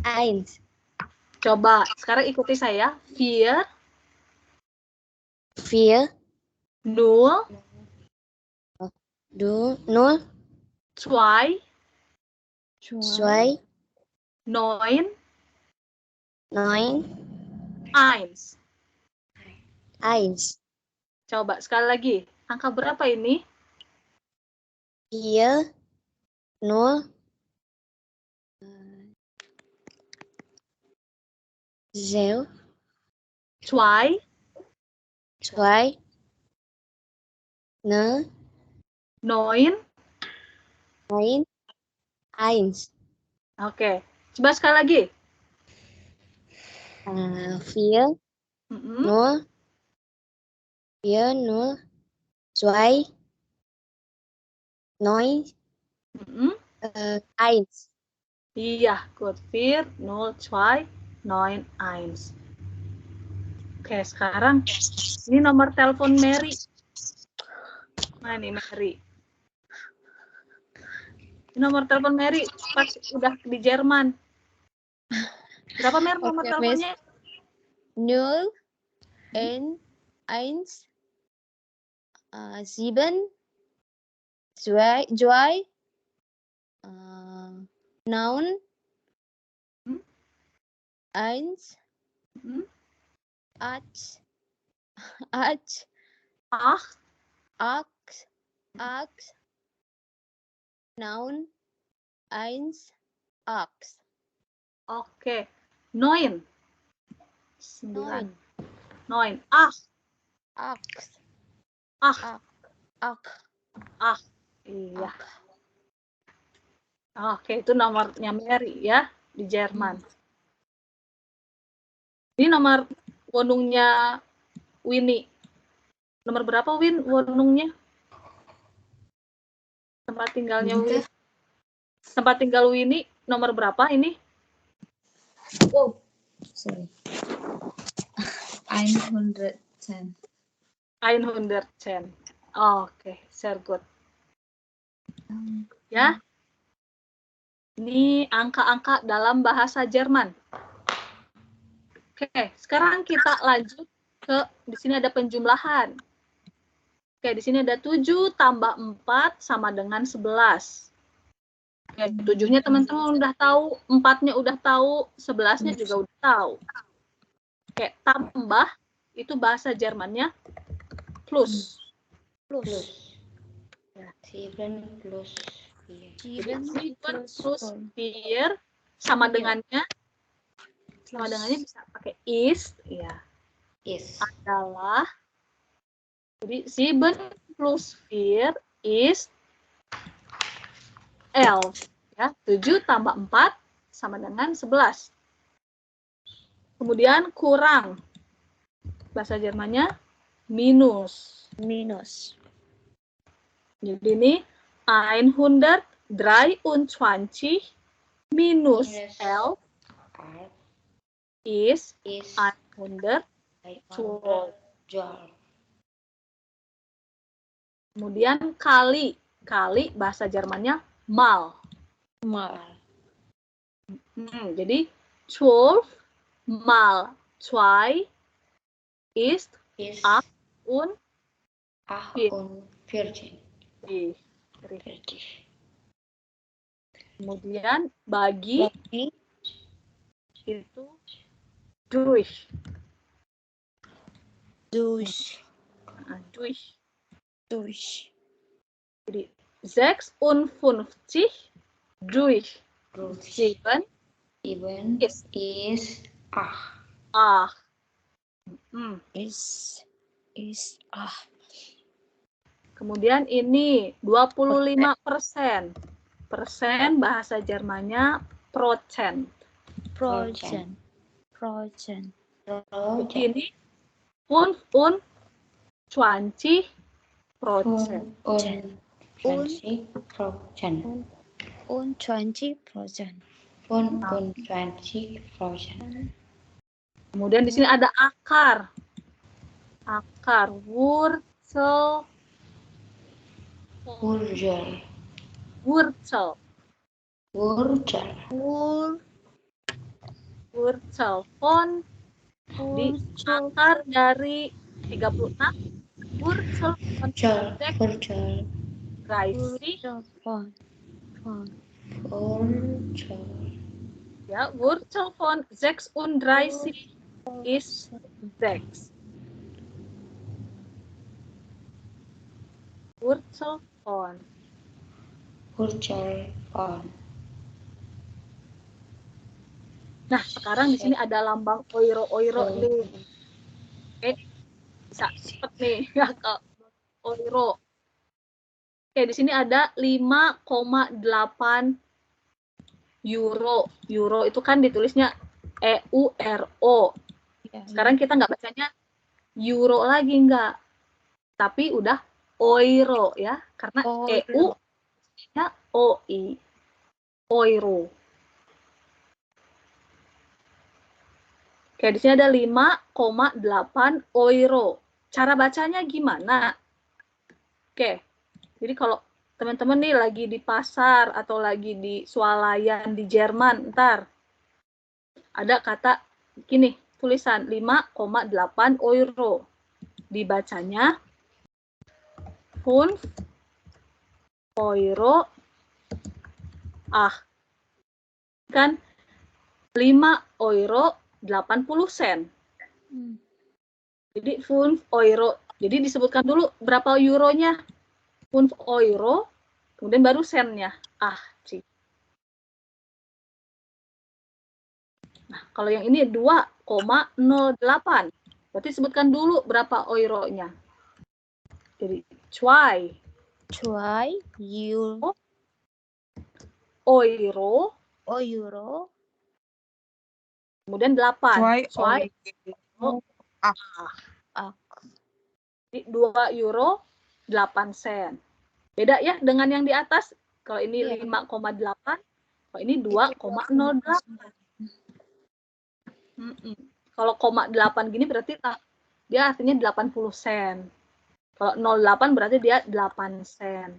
1. Coba, sekarang ikuti saya. 4, 4, 0, 2, 0, 2, 2, 9, 9, 1. 1. Coba, sekali lagi. Angka berapa ini? 4, 0, 0, 2, 2, 0, 9. 9, 1. Oke, coba sekali lagi. 4, 0, 4, 0, 2, 9, Eins. Iya, good. 4, 0, 2, 9, 1. Oke, sekarang ini nomor telepon Mary. Mana nih Mary? Ini nomor telepon Mary pas udah di Jerman. Berapa Mer nomor Oke, teleponnya? 0, 1, 7, 2, 9, 1, Hmm? 8, 8, 9, 1, 8. oke. 9. 9. 9. Ah, 8. iya. Oke, itu nomornya Mary ya di Jerman. Ini nomor wonungnya Winnie. Nomor berapa Win wonungnya? Tempat tinggalnya Winnie. Tempat tinggal Winnie nomor berapa ini? Oh, sorry. 110. 110. Oke, sehr gut. Ya. Ini angka-angka dalam bahasa Jerman. Oke, sekarang kita lanjut ke di sini ada penjumlahan. Oke, di sini ada 7 tambah 4 sama dengan 11. Oke, 7-nya teman-teman udah tahu, 4-nya udah tahu, 11-nya juga udah tahu. Oke, tambah itu bahasa Jermannya plus. Plus. 7 plus 4. Jadi 7 plus 4 sama dengannya bisa pakai is, ya. Is. Adalah, jadi 7 plus 4 is 11. Ya, 7 tambah 4 sama dengan 11. Kemudian kurang. Bahasa Jermannya minus. Jadi ini 123 minus 11 is 112. Kemudian kali. Kali bahasa Jermannya mal. Jadi 12 mal 2 ist 48. Kemudian bagi itu durch. Durch. Jadi 56 durch 7 is 8. Kemudian ini 25%. Persen bahasa Jermannya Prozent. Jadi ini 25%. 20%. Kemudian di sini ada akar. Akar Wurzel von di akar dari 36 Wurzel von 30 ya, Wurzel von 36 ist 6. Wurzel von. Nah, sekarang di sini ada lambang euro nih. Oke, bisa cepet nih ya ke euro. Oke, di sini ada 5,8 euro. Euro itu kan ditulisnya EURO. Sekarang kita nggak bacanya euro lagi, nggak. Tapi udah euro ya, karena EU nya OI. euro. Oke, di sini ada 5,8 euro. Cara bacanya gimana? Oke, jadi kalau teman-teman nih lagi di pasar atau lagi di swalayan di Jerman, ntar ada kata gini, tulisan 5,8 euro. Dibacanya 5 euro kan 5 euro 80 sen. Jadi 5 euro. Jadi disebutkan dulu berapa euronya. 5 euro, kemudian baru sennya. Cik. Nah, kalau yang ini 2,08. Berarti sebutkan dulu berapa euronya. Jadi, 2 euro, euro, kemudian 8. 2 euro. Jadi 2 euro 8 sen. Beda ya dengan yang di atas. Kalau ini 5,8, kalau ini 2,08. Kalau 0,8 gini berarti dia artinya 80 sen. Kalau 0,8 berarti dia 8 sen.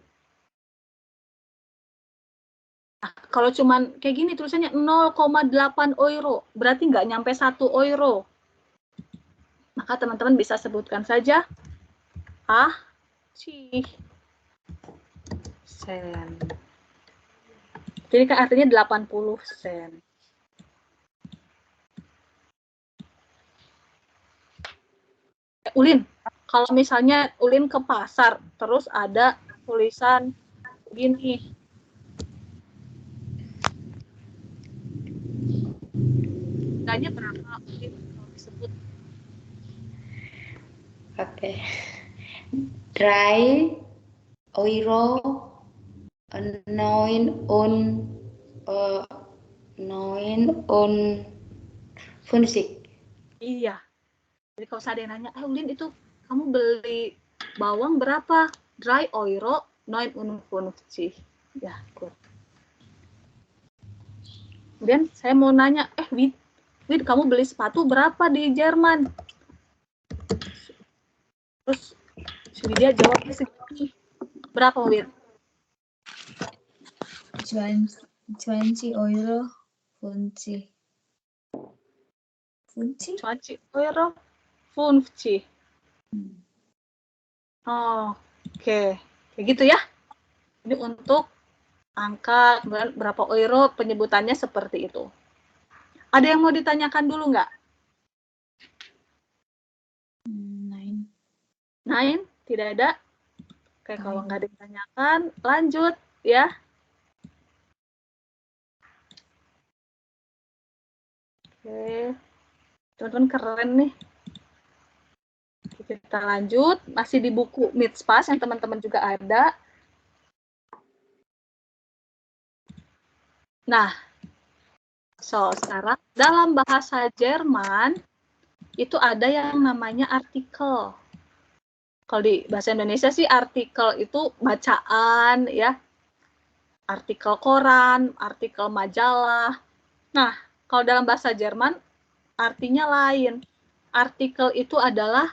Nah, kalau cuman kayak gini tulisannya 0,8 euro, berarti nggak nyampe 1 euro. Maka teman-teman bisa sebutkan saja sen. Jadi kan artinya 80 sen. Ulin, kalau misalnya Ulin ke pasar, terus ada tulisan gini. Harganya berapa Ulin kalau disebut? Oke. 3 euro 59 Iya. Jadi kalau saya nanya, Ulin itu kamu beli bawang berapa? 3 euro 59. Ya, good. Kemudian saya mau nanya, Wid, kamu beli sepatu berapa di Jerman? Terus dia jawabnya segini. Berapa, Wid? 20 euro 50. 20 euro 50. Oke. Kayak gitu ya. Ini untuk angka berapa euro, penyebutannya seperti itu. Ada yang mau ditanyakan dulu nggak? 9? Tidak ada? Oke, kalau nggak ditanyakan, lanjut ya. Oke. Teman-teman keren nih. Kita lanjut, masih di buku Mitspass yang teman-teman juga ada. Nah, sekarang dalam bahasa Jerman itu ada yang namanya artikel. Kalau di bahasa Indonesia sih artikel itu bacaan ya. Artikel koran, artikel majalah. Nah, kalau dalam bahasa Jerman artinya lain. Artikel itu adalah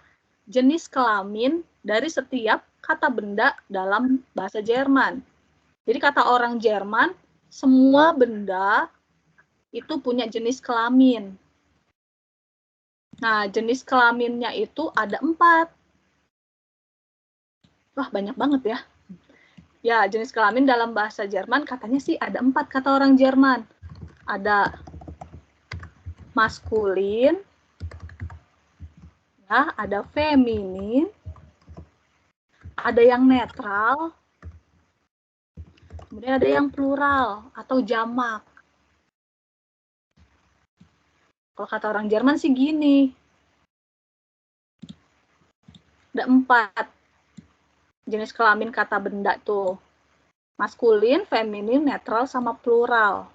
jenis kelamin dari setiap kata benda dalam bahasa Jerman. Jadi kata orang Jerman, semua benda itu punya jenis kelamin. Nah, jenis kelaminnya itu ada 4. Wah, banyak banget ya. Ya, jenis kelamin dalam bahasa Jerman katanya sih ada 4 kata orang Jerman. Ada maskulin, ya, ada feminin, ada yang netral, kemudian ada yang plural atau jamak. Kalau kata orang Jerman sih gini, ada 4 jenis kelamin kata benda tuh. Maskulin, feminin, netral, sama plural.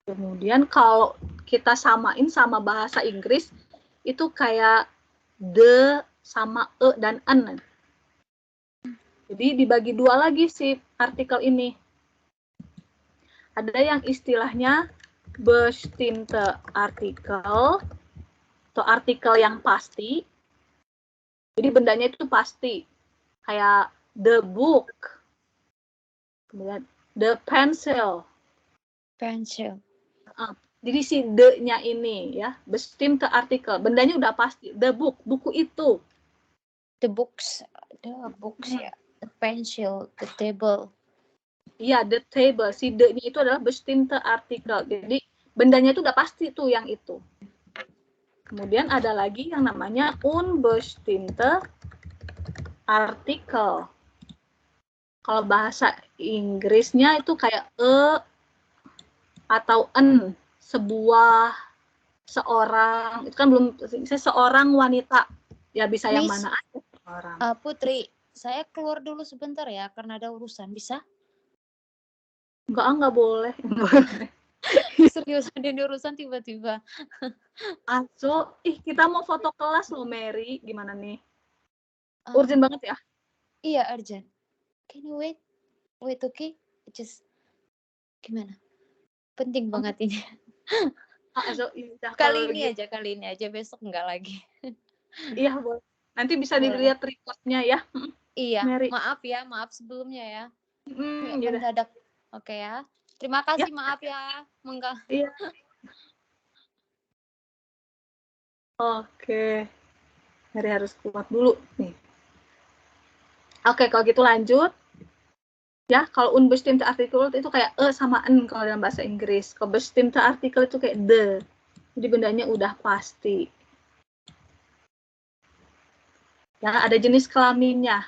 Kemudian kalau kita samain sama bahasa Inggris, itu kayak the sama e dan an. Jadi dibagi 2 lagi sih artikel ini. ada yang istilahnya bestimmte Artikel atau artikel yang pasti. Jadi bendanya itu pasti. Kayak the book. Kemudian the pencil. Pencil. Jadi si the-nya ini ya, bestimmte Artikel. Bendanya udah pasti. The book, buku itu. The books ya. The pencil, the table. Iya, the table. Si the-nya itu adalah bestimmte Artikel. Jadi bendanya itu udah pasti tuh yang itu. Kemudian ada lagi yang namanya unbestimmte Artikel. Kalau bahasa Inggrisnya itu kayak atau an, sebuah, seorang, itu kan belum, seorang wanita. Ya bisa yang Miss, mana aja orang. Putri, saya keluar dulu sebentar ya karena ada urusan. Bisa? Enggak boleh. Serius ada urusan tiba-tiba. Aso, kita mau foto kelas loh, Mary. Gimana nih? Urgent banget ya? Iya, urgent. Can you wait? Wait, okay? Just gimana? Penting banget ini. Aso, Kali ini aja, besok enggak lagi. Iya, boleh. Nanti bisa Boleh. dilihat reportnya ya. Iya, Mary. maaf sebelumnya ya. Yaudah. Mendadak. Oke ya. Terima kasih, maaf ya. Iya. Oke. Mary harus kuat dulu nih. Oke, kalau gitu lanjut. Ya, kalau unbestimmte Artikel itu kayak sama en kalau dalam bahasa Inggris. Kalau bestimmte Artikel itu kayak the. Jadi bendanya udah pasti. Ya, ada jenis kelaminnya.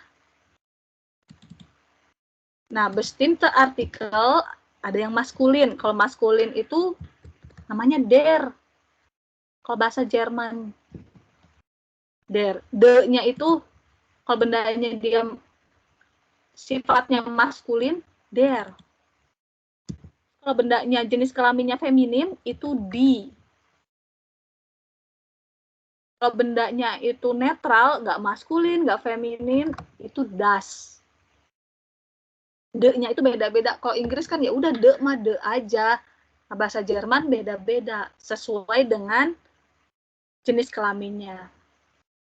Nah, bestimmte Artikel ada yang maskulin. Kalau maskulin itu namanya der. Kalau bahasa Jerman. Der. De-nya itu kalau bendanya dia sifatnya maskulin, der. Kalau bendanya jenis kelaminnya feminin, itu di. Kalau bendanya itu netral, nggak maskulin, nggak feminin, itu das. De-nya itu beda-beda. Kalau Inggris kan ya udah de mah de aja. Nah, bahasa Jerman beda-beda sesuai dengan jenis kelaminnya.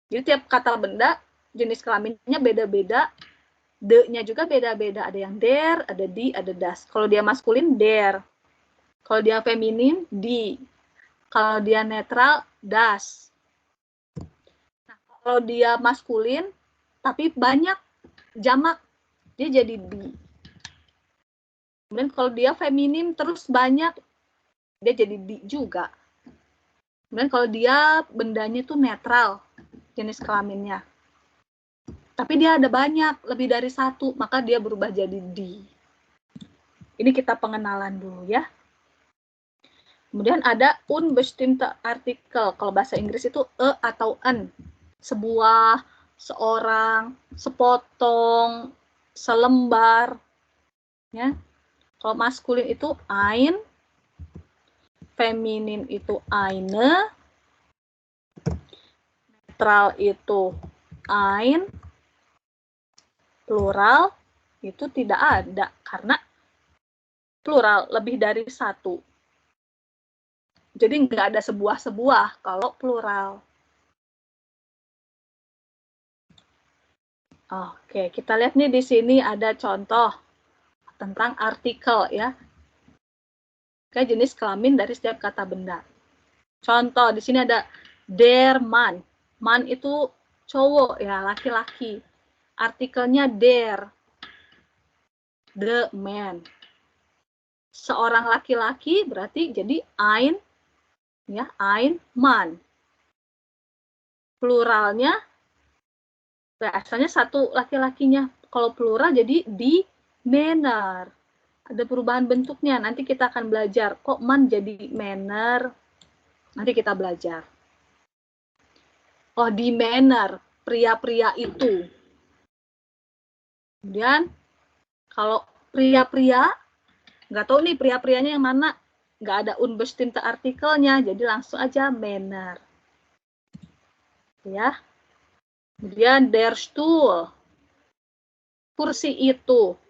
Jadi tiap kata benda jenis kelaminnya beda-beda. De-nya juga beda-beda. Ada yang der, ada di, ada das. Kalau dia maskulin, der. Kalau dia feminin, di. Kalau dia netral, das. Nah, kalau dia maskulin, tapi banyak jamak, dia jadi di. Kemudian kalau dia feminin terus banyak, dia jadi di juga. Kemudian kalau dia bendanya tuh netral, jenis kelaminnya. Tapi dia ada banyak, lebih dari satu, maka dia berubah jadi di. Ini kita pengenalan dulu ya. Kemudian ada unbestimmte Artikel. Kalau bahasa Inggris itu atau an. Sebuah, seorang, sepotong, selembar. Ya. Kalau maskulin itu ein, feminin itu eine, netral itu ein, plural itu tidak ada karena plural lebih dari satu. Jadi nggak ada sebuah-sebuah kalau plural. Oke, kita lihat nih di sini ada contoh tentang artikel ya. Kayak jenis kelamin dari setiap kata benda. Contoh di sini ada der Mann. Man itu cowok ya, laki-laki. Artikelnya der. The man. Seorang laki-laki berarti jadi ein ya, ein Mann. Pluralnya asalnya satu laki-lakinya. Kalau plural jadi die Männer. Ada perubahan bentuknya. Nanti kita akan belajar. Kok man jadi Männer? Nanti kita belajar. Oh, die Männer. Pria-pria itu. Kemudian, kalau pria-pria, nggak tahu nih pria-prianya yang mana. Nggak ada unbestimmte Artikelnya. Jadi langsung aja Männer. Ya. Kemudian der Stuhl. Kursi itu.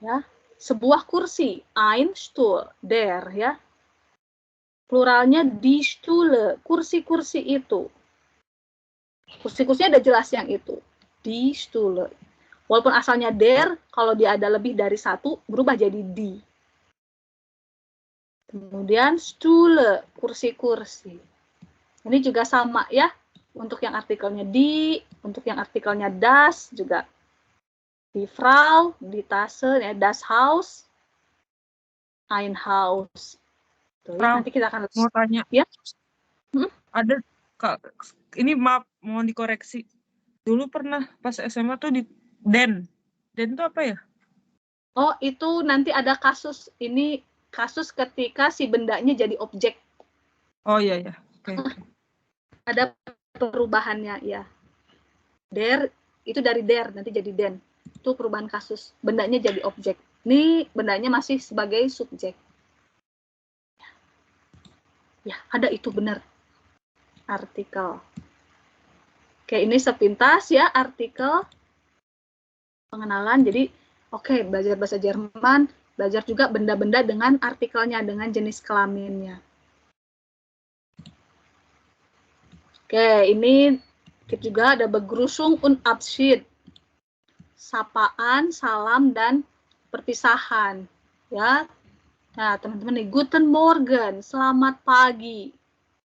Ya. sebuah kursi, ein Stuhl, der, ya. Pluralnya die Stühle, kursi-kursi itu. Kursi-kursinya udah jelas yang itu, die Stühle. Walaupun asalnya der, kalau dia ada lebih dari satu, berubah jadi die. Kemudian Stühle, kursi-kursi. Ini juga sama ya, untuk yang artikelnya die, untuk yang artikelnya das juga. Die Frau, die Tasse, ya, das Haus, ein Haus. Tuh, ya, Frau, nanti kita akan mau tanya. Ya. Ada, Kak, ini maaf, mau dikoreksi. Dulu pernah pas SMA tuh di Den. Den itu apa ya? Oh, itu nanti ada kasus, ini kasus ketika si bendanya jadi objek. Oh iya, ya. Oke. Ada perubahannya, ya. Der, itu dari der, nanti jadi den. Itu perubahan kasus. Bendanya jadi objek. Ini bendanya masih sebagai subjek. Ya, ada itu benar. Artikel. Oke, ini sepintas ya artikel pengenalan. Jadi, oke, belajar bahasa Jerman, belajar juga benda-benda dengan artikelnya, dengan jenis kelaminnya. Oke, ini kita juga ada Begrüßung und Abschied. Sapaan, salam, dan perpisahan. Ya. Nah, teman-teman nih, Guten Morgen, selamat pagi.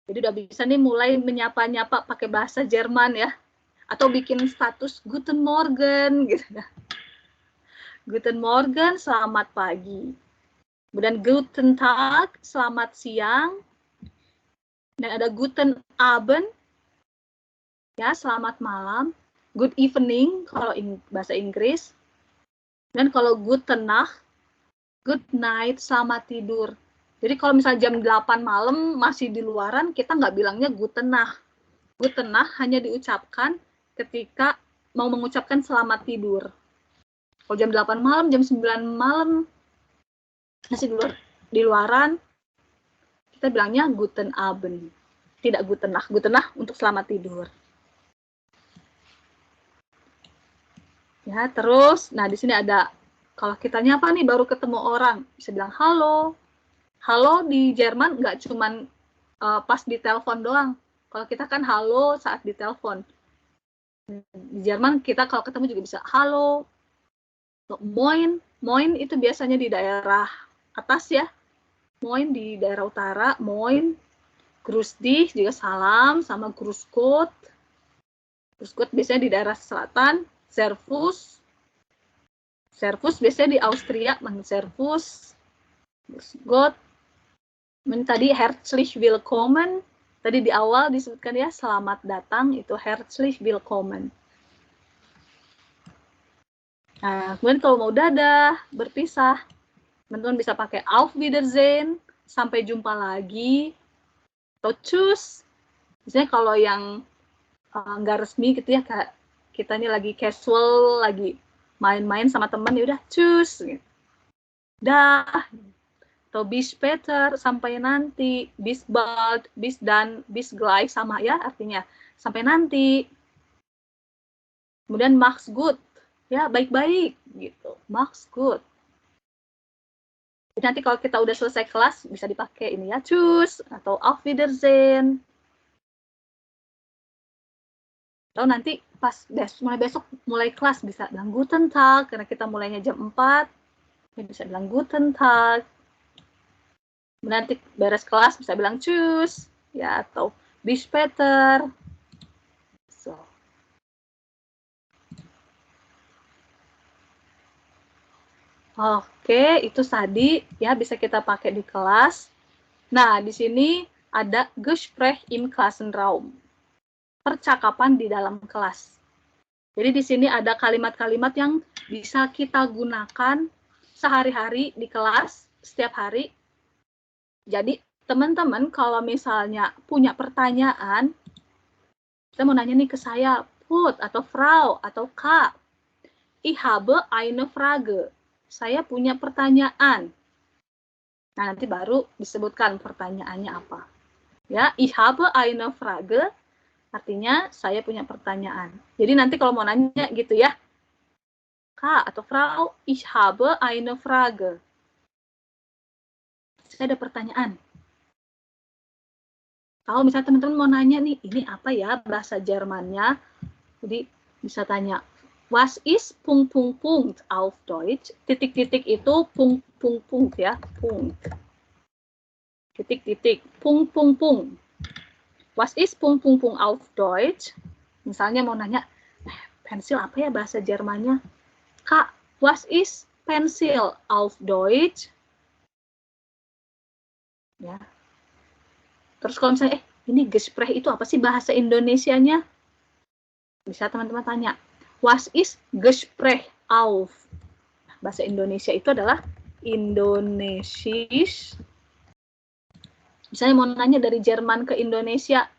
Jadi udah bisa nih mulai menyapa-nyapa pakai bahasa Jerman ya. Atau bikin status Guten Morgen gitu ya. Guten Morgen, selamat pagi. Kemudian Guten Tag, selamat siang. Dan ada Guten Abend, ya selamat malam. Good evening kalau bahasa Inggris. Dan kalau Guten Nacht, good night, selamat tidur. Jadi kalau misalnya jam 8 malam masih di luaran, kita nggak bilangnya Guten Nacht. Guten Nacht hanya diucapkan ketika mau mengucapkan selamat tidur. Kalau jam 8 malam, jam 9 malam, masih di luaran, kita bilangnya Guten Abend. Tidak Guten Nacht. Guten Nacht untuk selamat tidur. Ya, terus, nah di sini ada, kalau kita nyapa nih baru ketemu orang, bisa bilang halo. Halo di Jerman nggak cuman pas di telepon doang. Kalau kita kan halo saat di telepon. Di Jerman kita kalau ketemu juga bisa halo. Moin, moin itu biasanya di daerah atas ya. Moin di daerah utara, moin. Grüß dich juga salam, sama Grüß Gott. Grüß Gott biasanya di daerah selatan. Servus. Servus biasanya di Austria, Servus. Grüß Gott. Tadi herzlich willkommen. Tadi di awal disebutkan ya, selamat datang, itu herzlich willkommen. Nah, kemudian kalau mau dadah, berpisah, teman-teman bisa pakai auf Wiedersehen, sampai jumpa lagi, atau tschüss. Misalnya kalau yang nggak resmi gitu ya, kayak kita ini lagi casual, lagi main-main sama teman, ya udah tschüss. Gitu. Dah. Atau bis später, sampai nanti, bis bald, bis dan, bis gleich, sama ya artinya, sampai nanti. Kemudian mach's gut, ya baik-baik, gitu, mach's gut. Jadi nanti kalau kita udah selesai kelas, bisa dipakai ini ya, tschüss, atau auf Wiedersehen. Atau nanti pas mulai kelas, bisa bilang Guten Tag, karena kita mulainya jam 4, ya bisa bilang Guten Tag. Nanti beres kelas bisa bilang tschüss, ya, atau bis später. So. Oke, itu tadi ya bisa kita pakai di kelas. Nah, di sini ada Gespräch im Klassenraum. Percakapan di dalam kelas. Jadi di sini ada kalimat-kalimat yang bisa kita gunakan sehari-hari di kelas, setiap hari. Jadi, teman-teman kalau misalnya punya pertanyaan, saya mau nanya nih ke saya, Put, atau Frau, atau Kak. Ich habe eine Frage. Saya punya pertanyaan. Nah, nanti baru disebutkan pertanyaannya apa. Ya, ich habe eine Frage, artinya saya punya pertanyaan. Jadi nanti kalau mau nanya gitu ya, Kak atau Frau, ich habe eine Frage. Saya ada pertanyaan. Kalau misalnya teman-teman mau nanya nih, ini apa ya bahasa Jermannya? Jadi bisa tanya, was ist Punkt, Punkt, Punkt auf Deutsch? Titik-titik itu Punkt, Punkt, Punkt ya, Punkt. Titik-titik, Punkt, Punkt, Punkt. Was ist Punkt, Punkt, Punkt auf Deutsch? Misalnya mau nanya, pensil apa ya bahasa Jermannya? Kak, was ist Pensil auf Deutsch? Ya. Terus kalau misalnya, ini Gespräch itu apa sih bahasa Indonesianya? Bisa teman-teman tanya, was ist Gespräch auf? Bahasa Indonesia itu adalah Indonesisch. Misalnya mau nanya dari Jerman ke Indonesia.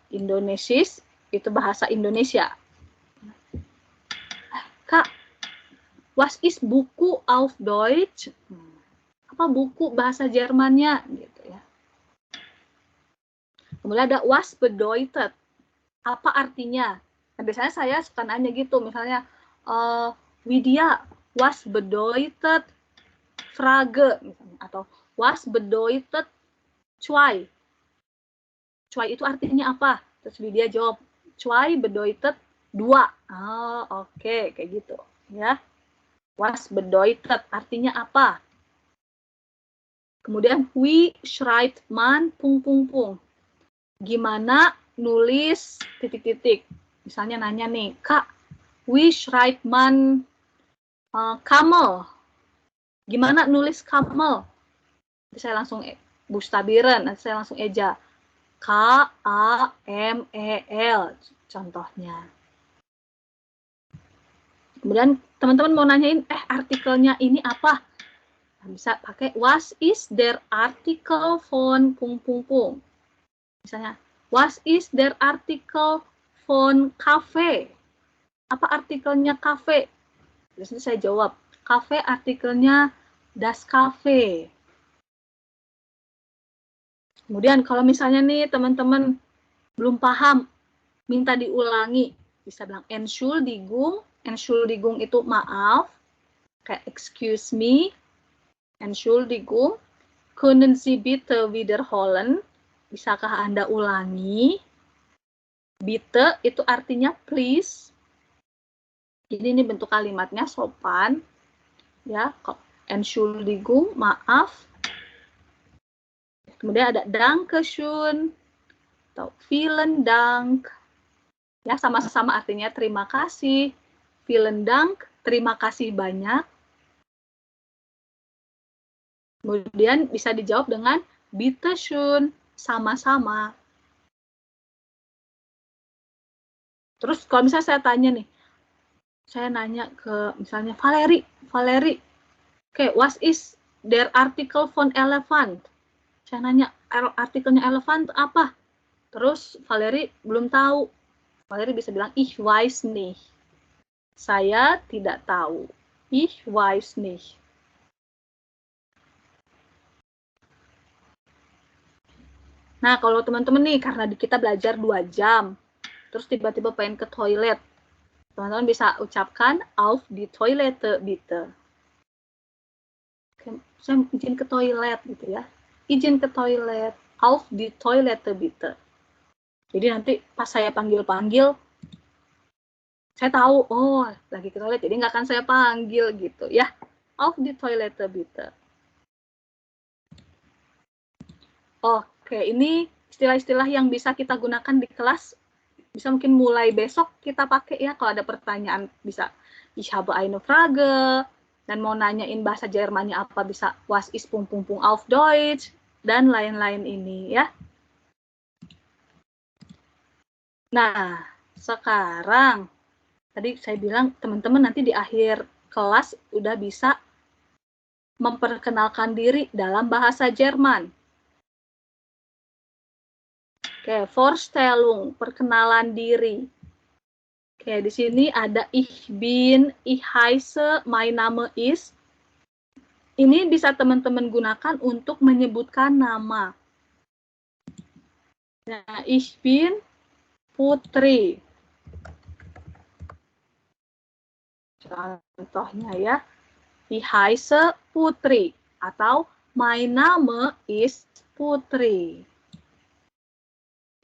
Indonesisch itu bahasa Indonesia. Kak, was ist buku auf Deutsch? Apa buku bahasa Jermannya? Gitu ya. Kemudian ada was bedeutet. Apa artinya? Nah, biasanya saya suka nanya gitu, misalnya, Widya, was bedeutet Frage? Misalnya, atau was bedeutet zwei? Zwei itu artinya apa? Terus Widya jawab, zwei bedeutet dua. Oh, oke, kayak gitu. Ya. Was bedeutet artinya apa? Kemudian, wie schreibt man Punkt, Punkt, Punkt. Gimana nulis titik-titik? Misalnya nanya nih, Kak, wie schreibt man Kamel? Gimana nulis Kamel? Nanti saya langsung bustabiren, nanti saya langsung eja. K-A-M-E-L, contohnya. Kemudian teman-teman mau nanyain, artikelnya ini apa? Bisa pakai was is der Artikel von Punkt, Punkt, Punkt. Misalnya, was is der Artikel von Kafe? Apa artikelnya kafe? Terus saya jawab, kafe artikelnya das Cafe. Kemudian kalau misalnya nih teman-teman belum paham, minta diulangi, bisa bilang Entschuldigung. Entschuldigung itu maaf, kayak excuse me. Entschuldigung, können Sie bitte wiederholen? Bisakah Anda ulangi? Bitte itu artinya please. Jadi ini bentuk kalimatnya sopan. Ya, Entschuldigung, maaf. Kemudian ada Dankeschön atau Vielen Dank. Ya, sama-sama artinya terima kasih. Vielen Dank, terima kasih banyak. Kemudian bisa dijawab dengan Bitte schön, sama-sama. Terus kalau misalnya saya tanya nih, saya nanya ke misalnya Valerie, okay, what is der Artikel von Elephant? Saya nanya artikelnya elephant apa? Terus Valerie belum tahu. Valerie bisa bilang ich weiß nicht. Saya tidak tahu. Ich weiß nicht. Nah, kalau teman-teman nih, karena kita belajar 2 jam, terus tiba-tiba pengen ke toilet, teman-teman bisa ucapkan auf die Toilette bitte. Saya izin ke toilet gitu ya. Izin ke toilet, auf die Toilette bitte. Jadi nanti pas saya panggil-panggil, saya tahu, oh lagi ke toilet, jadi nggak akan saya panggil gitu ya. Auf die Toilette bitte. Oke, ini istilah-istilah yang bisa kita gunakan di kelas. Bisa mungkin mulai besok kita pakai ya. Kalau ada pertanyaan bisa ich habe eine Frage. Dan mau nanyain bahasa Jermannya apa bisa was ist Punkt, Punkt, Punkt auf Deutsch. Dan lain-lain ini ya. Nah, sekarang tadi saya bilang teman-teman nanti di akhir kelas udah bisa memperkenalkan diri dalam bahasa Jerman. Oke, Vorstellung, perkenalan diri. Oke, di sini ada ich bin, ich heiße, mein Name ist. Ini bisa teman-teman gunakan untuk menyebutkan nama. Nah, ich bin Putri. Contohnya ya, ich heiße Putri atau mein Name ist Putri.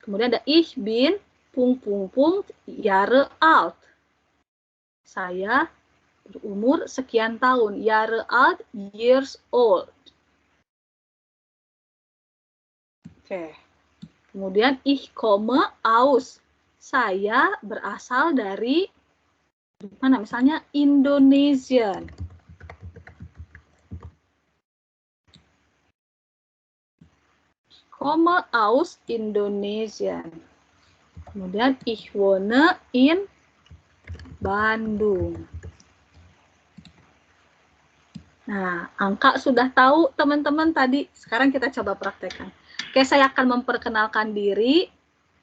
Kemudian ada ich bin ... Jahre alt. Saya berumur sekian tahun. Jahre alt, years old. Oke. Kemudian ich komme aus. Saya berasal dari mana? Misalnya Indonesian. Komme aus Indonesian. Kemudian ich wohne in Bandung. Nah, angka sudah tahu teman-teman tadi. Sekarang kita coba praktekkan. Oke, saya akan memperkenalkan diri.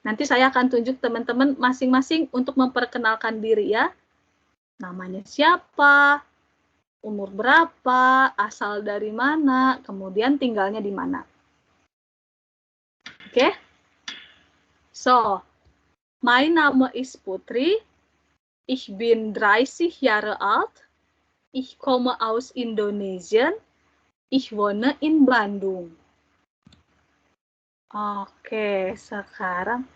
Nanti saya akan tunjuk teman-teman masing-masing untuk memperkenalkan diri ya. Namanya siapa, umur berapa, asal dari mana, kemudian tinggalnya di mana. Oke? So, mein Name ist Putri. Ich bin 30 Jahre alt. Ich komme aus Indonesien. Ich wohne in Bandung. Oke, sekarang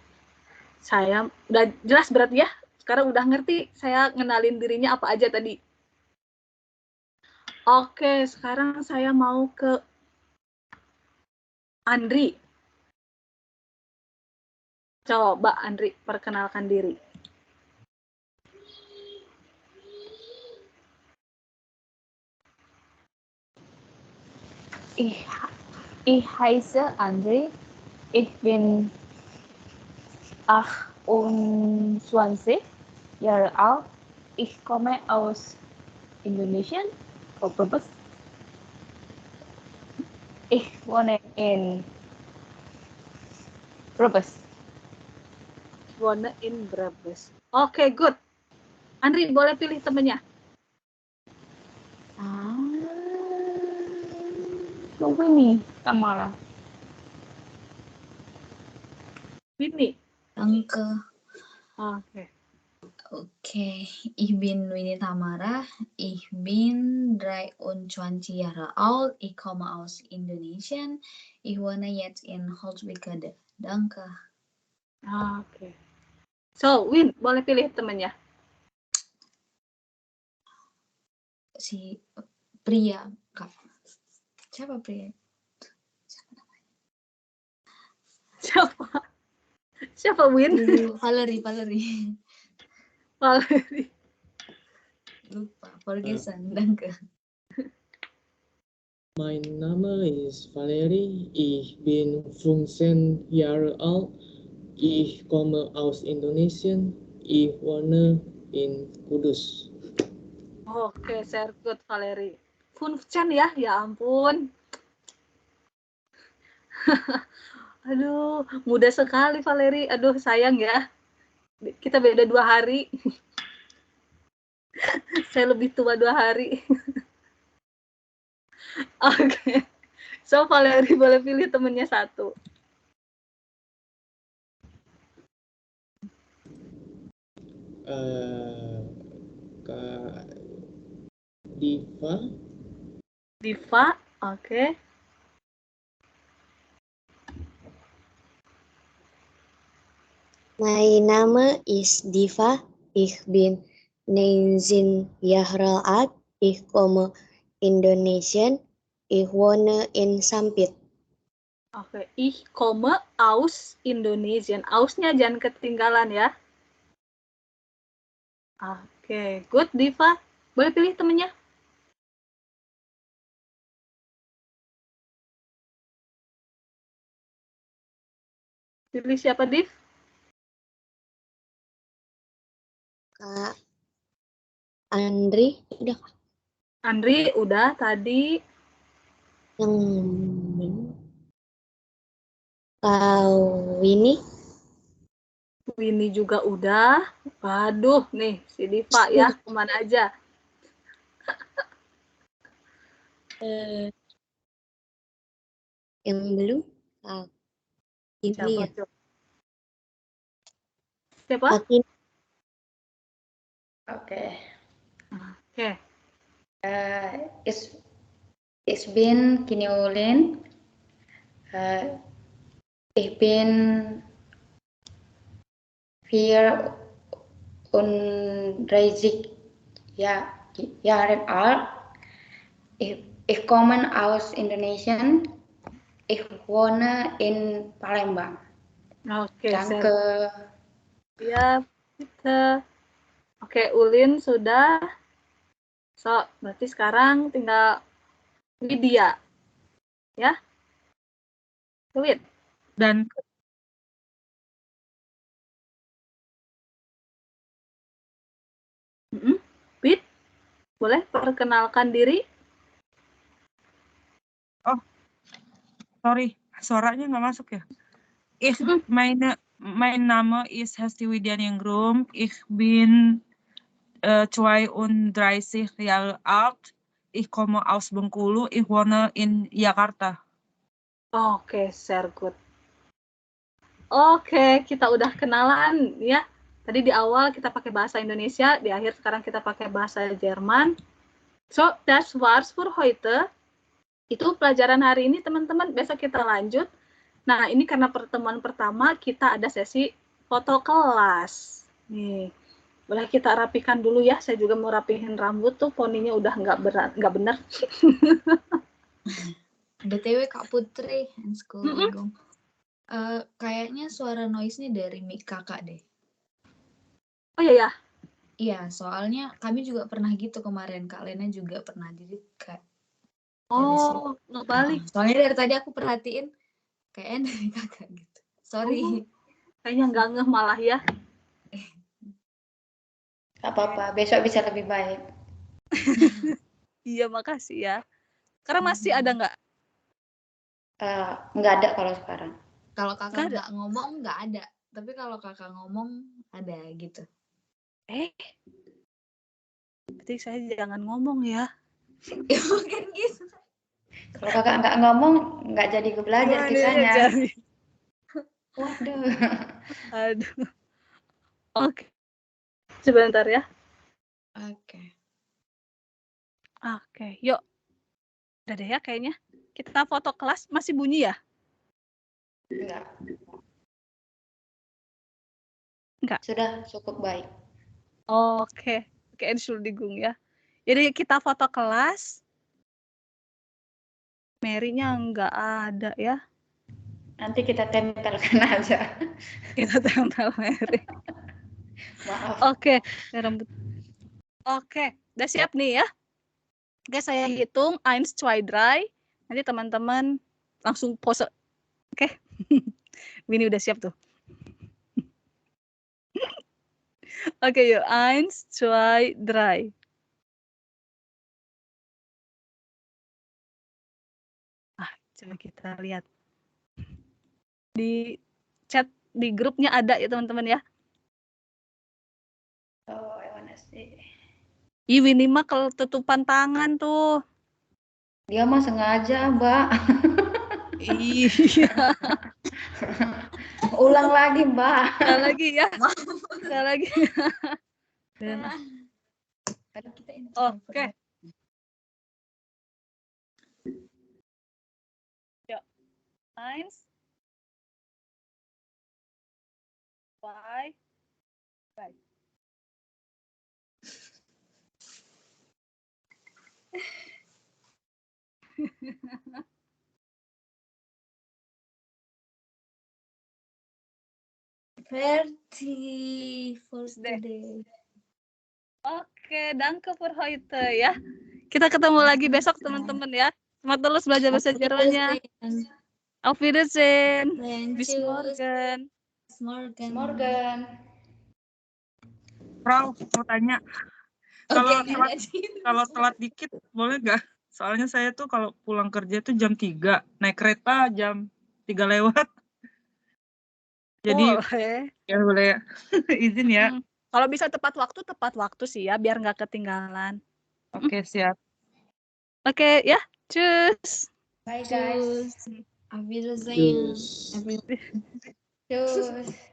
saya udah jelas berarti ya. Sekarang udah ngerti saya ngenalin dirinya apa aja tadi. Oke, sekarang saya mau ke Andri. Coba Andri perkenalkan diri. Ich heiße André. Ich bin 28 Jahre alt. Ich komme aus Indonesien. Brebes. Ich wohne in Brebes. Wohne in Brebes. Oke, good. Andri, boleh pilih temennya. Winnie Tamara. Winnie. Danke. Oke. Okay, ich bin Winnie Tamara. Ich bin 23 Jahre alt. Ich komme aus Indonesien. Ich wohne jetzt in Holzwickede. Danke. Oke. So, Win, boleh pilih temennya. Si pria, Kak. Siapa pria? Siapa Win? Valerie. Valerie. Lupa, vergessen. Danke. Mein Name ist Valerie. Ich bin 15 Jahre alt. Ich komme aus Indonesien. Ich wohne in Kudus. Oke, sehr good Valerie. 15 ya ampun. Aduh, muda sekali Valerie. Aduh, sayang ya. Kita beda 2 hari. Saya lebih tua 2 hari. Oke. So, Valerie boleh pilih temennya satu. Kak Diva. Diva, oke. Mein Name ist Diva. Ich bin 19 Jahre alt. Ich komme Indonesien. Ich wohne in Sampit. Oke, ich komme aus Indonesien. Ausnya jangan ketinggalan ya. Oke, good Diva. Boleh pilih temennya? Pilih siapa, Div? Kak Andri, udah Kak? Andri, udah tadi. Yang Kak Winnie? Winnie juga udah. Waduh, nih si Diva ya, kemana aja? Yang belum Kak Kimi ya? Siapa? Kak Kimi. Oke. Oke. Ich bin Kinolin. Ich bin 34 Jahre alt. Ich komme aus Indonesien. Ich wohne in Palembang. Oke, Danke. Ya, kita. Oke, Ulin sudah. So, berarti sekarang tinggal Widya. Ya? Wid. Dan Wid, boleh perkenalkan diri? sorry, suaranya nggak masuk ya. Mein Name ist Hesti Widianingrum. Ich bin 32 Jahre alt. Ich komme aus Bengkulu. Ich wohne in Jakarta. Oke, sehr good. Oke, kita udah kenalan ya. Tadi di awal kita pakai bahasa Indonesia, di akhir sekarang kita pakai bahasa Jerman. So, das war's für heute. Itu pelajaran hari ini, teman-teman. Besok kita lanjut. Nah, ini karena pertemuan pertama, kita ada sesi foto kelas. Nih, boleh kita rapikan dulu ya. Saya juga mau rapihin rambut tuh, poninya udah nggak bener. BTW Kak Putri, kayaknya suara noise-nya dari mic kakak deh. Oh iya ya? Iya, soalnya kami juga pernah gitu kemarin. Kak Lena juga pernah jadi kayak. Oh, nggak balik. Soalnya dari tadi aku perhatiin kayaknya dari kakak gitu. Sorry. Kayaknya nggak ngeh malah ya. Gak apa-apa, besok bisa lebih baik. Iya, makasih ya. Sekarang masih ada nggak? Nggak ada kalau sekarang. Kalau kakak nggak ngomong nggak ada. Tapi kalau kakak ngomong ada gitu. Berarti saya jangan ngomong ya. Ya mungkin gitu. Kalau kakak nggak ngomong, nggak jadi belajar kisahnya. Waduh. Aduh. Oke. Sebentar ya. Oke. Oke, yuk. Udah deh ya kayaknya. Kita foto kelas masih bunyi ya? Enggak. Sudah cukup baik. Oke. Oke, Entschuldigung ya. Jadi kita foto kelas. Mary-nya nggak ada ya. Nanti kita tempelkan aja. Kita tempel Mary. Maaf. Oke, rambut. Oke, udah siap nih ya. Oke, saya hitung 1, 2, 3. Nanti teman-teman langsung pose. Oke. Winnie udah siap tuh. Oke, yuk. 1, 2, 3. Coba kita lihat. Di chat di grupnya ada ya teman-teman ya. Oh, I wanna see. Winnie mah ketutupan tangan tuh. Dia mah sengaja, Mbak. Iya. Ulang lagi, Mbak. Sekali lagi ya. Sekali lagi. Oke. Yuk. 1, 2, 3. Berarti for today. Oke, danke für heute ya. Kita ketemu lagi besok teman-teman ya. Semangat terus belajar bahasa Jermannya. Auf Wiedersehen. Bis morgen. Morgen. Frau, mau tanya. Kalau telat dikit boleh nggak? Soalnya saya tuh kalau pulang kerja tuh jam 3, naik kereta jam 3 lewat. Jadi boleh ya. Izin ya. Kalau bisa tepat waktu sih ya, biar nggak ketinggalan. Oke, siap. Oke, ya. Tschüss. Bye, guys. Auf Wiedersehen. Tschüss. Tschüss.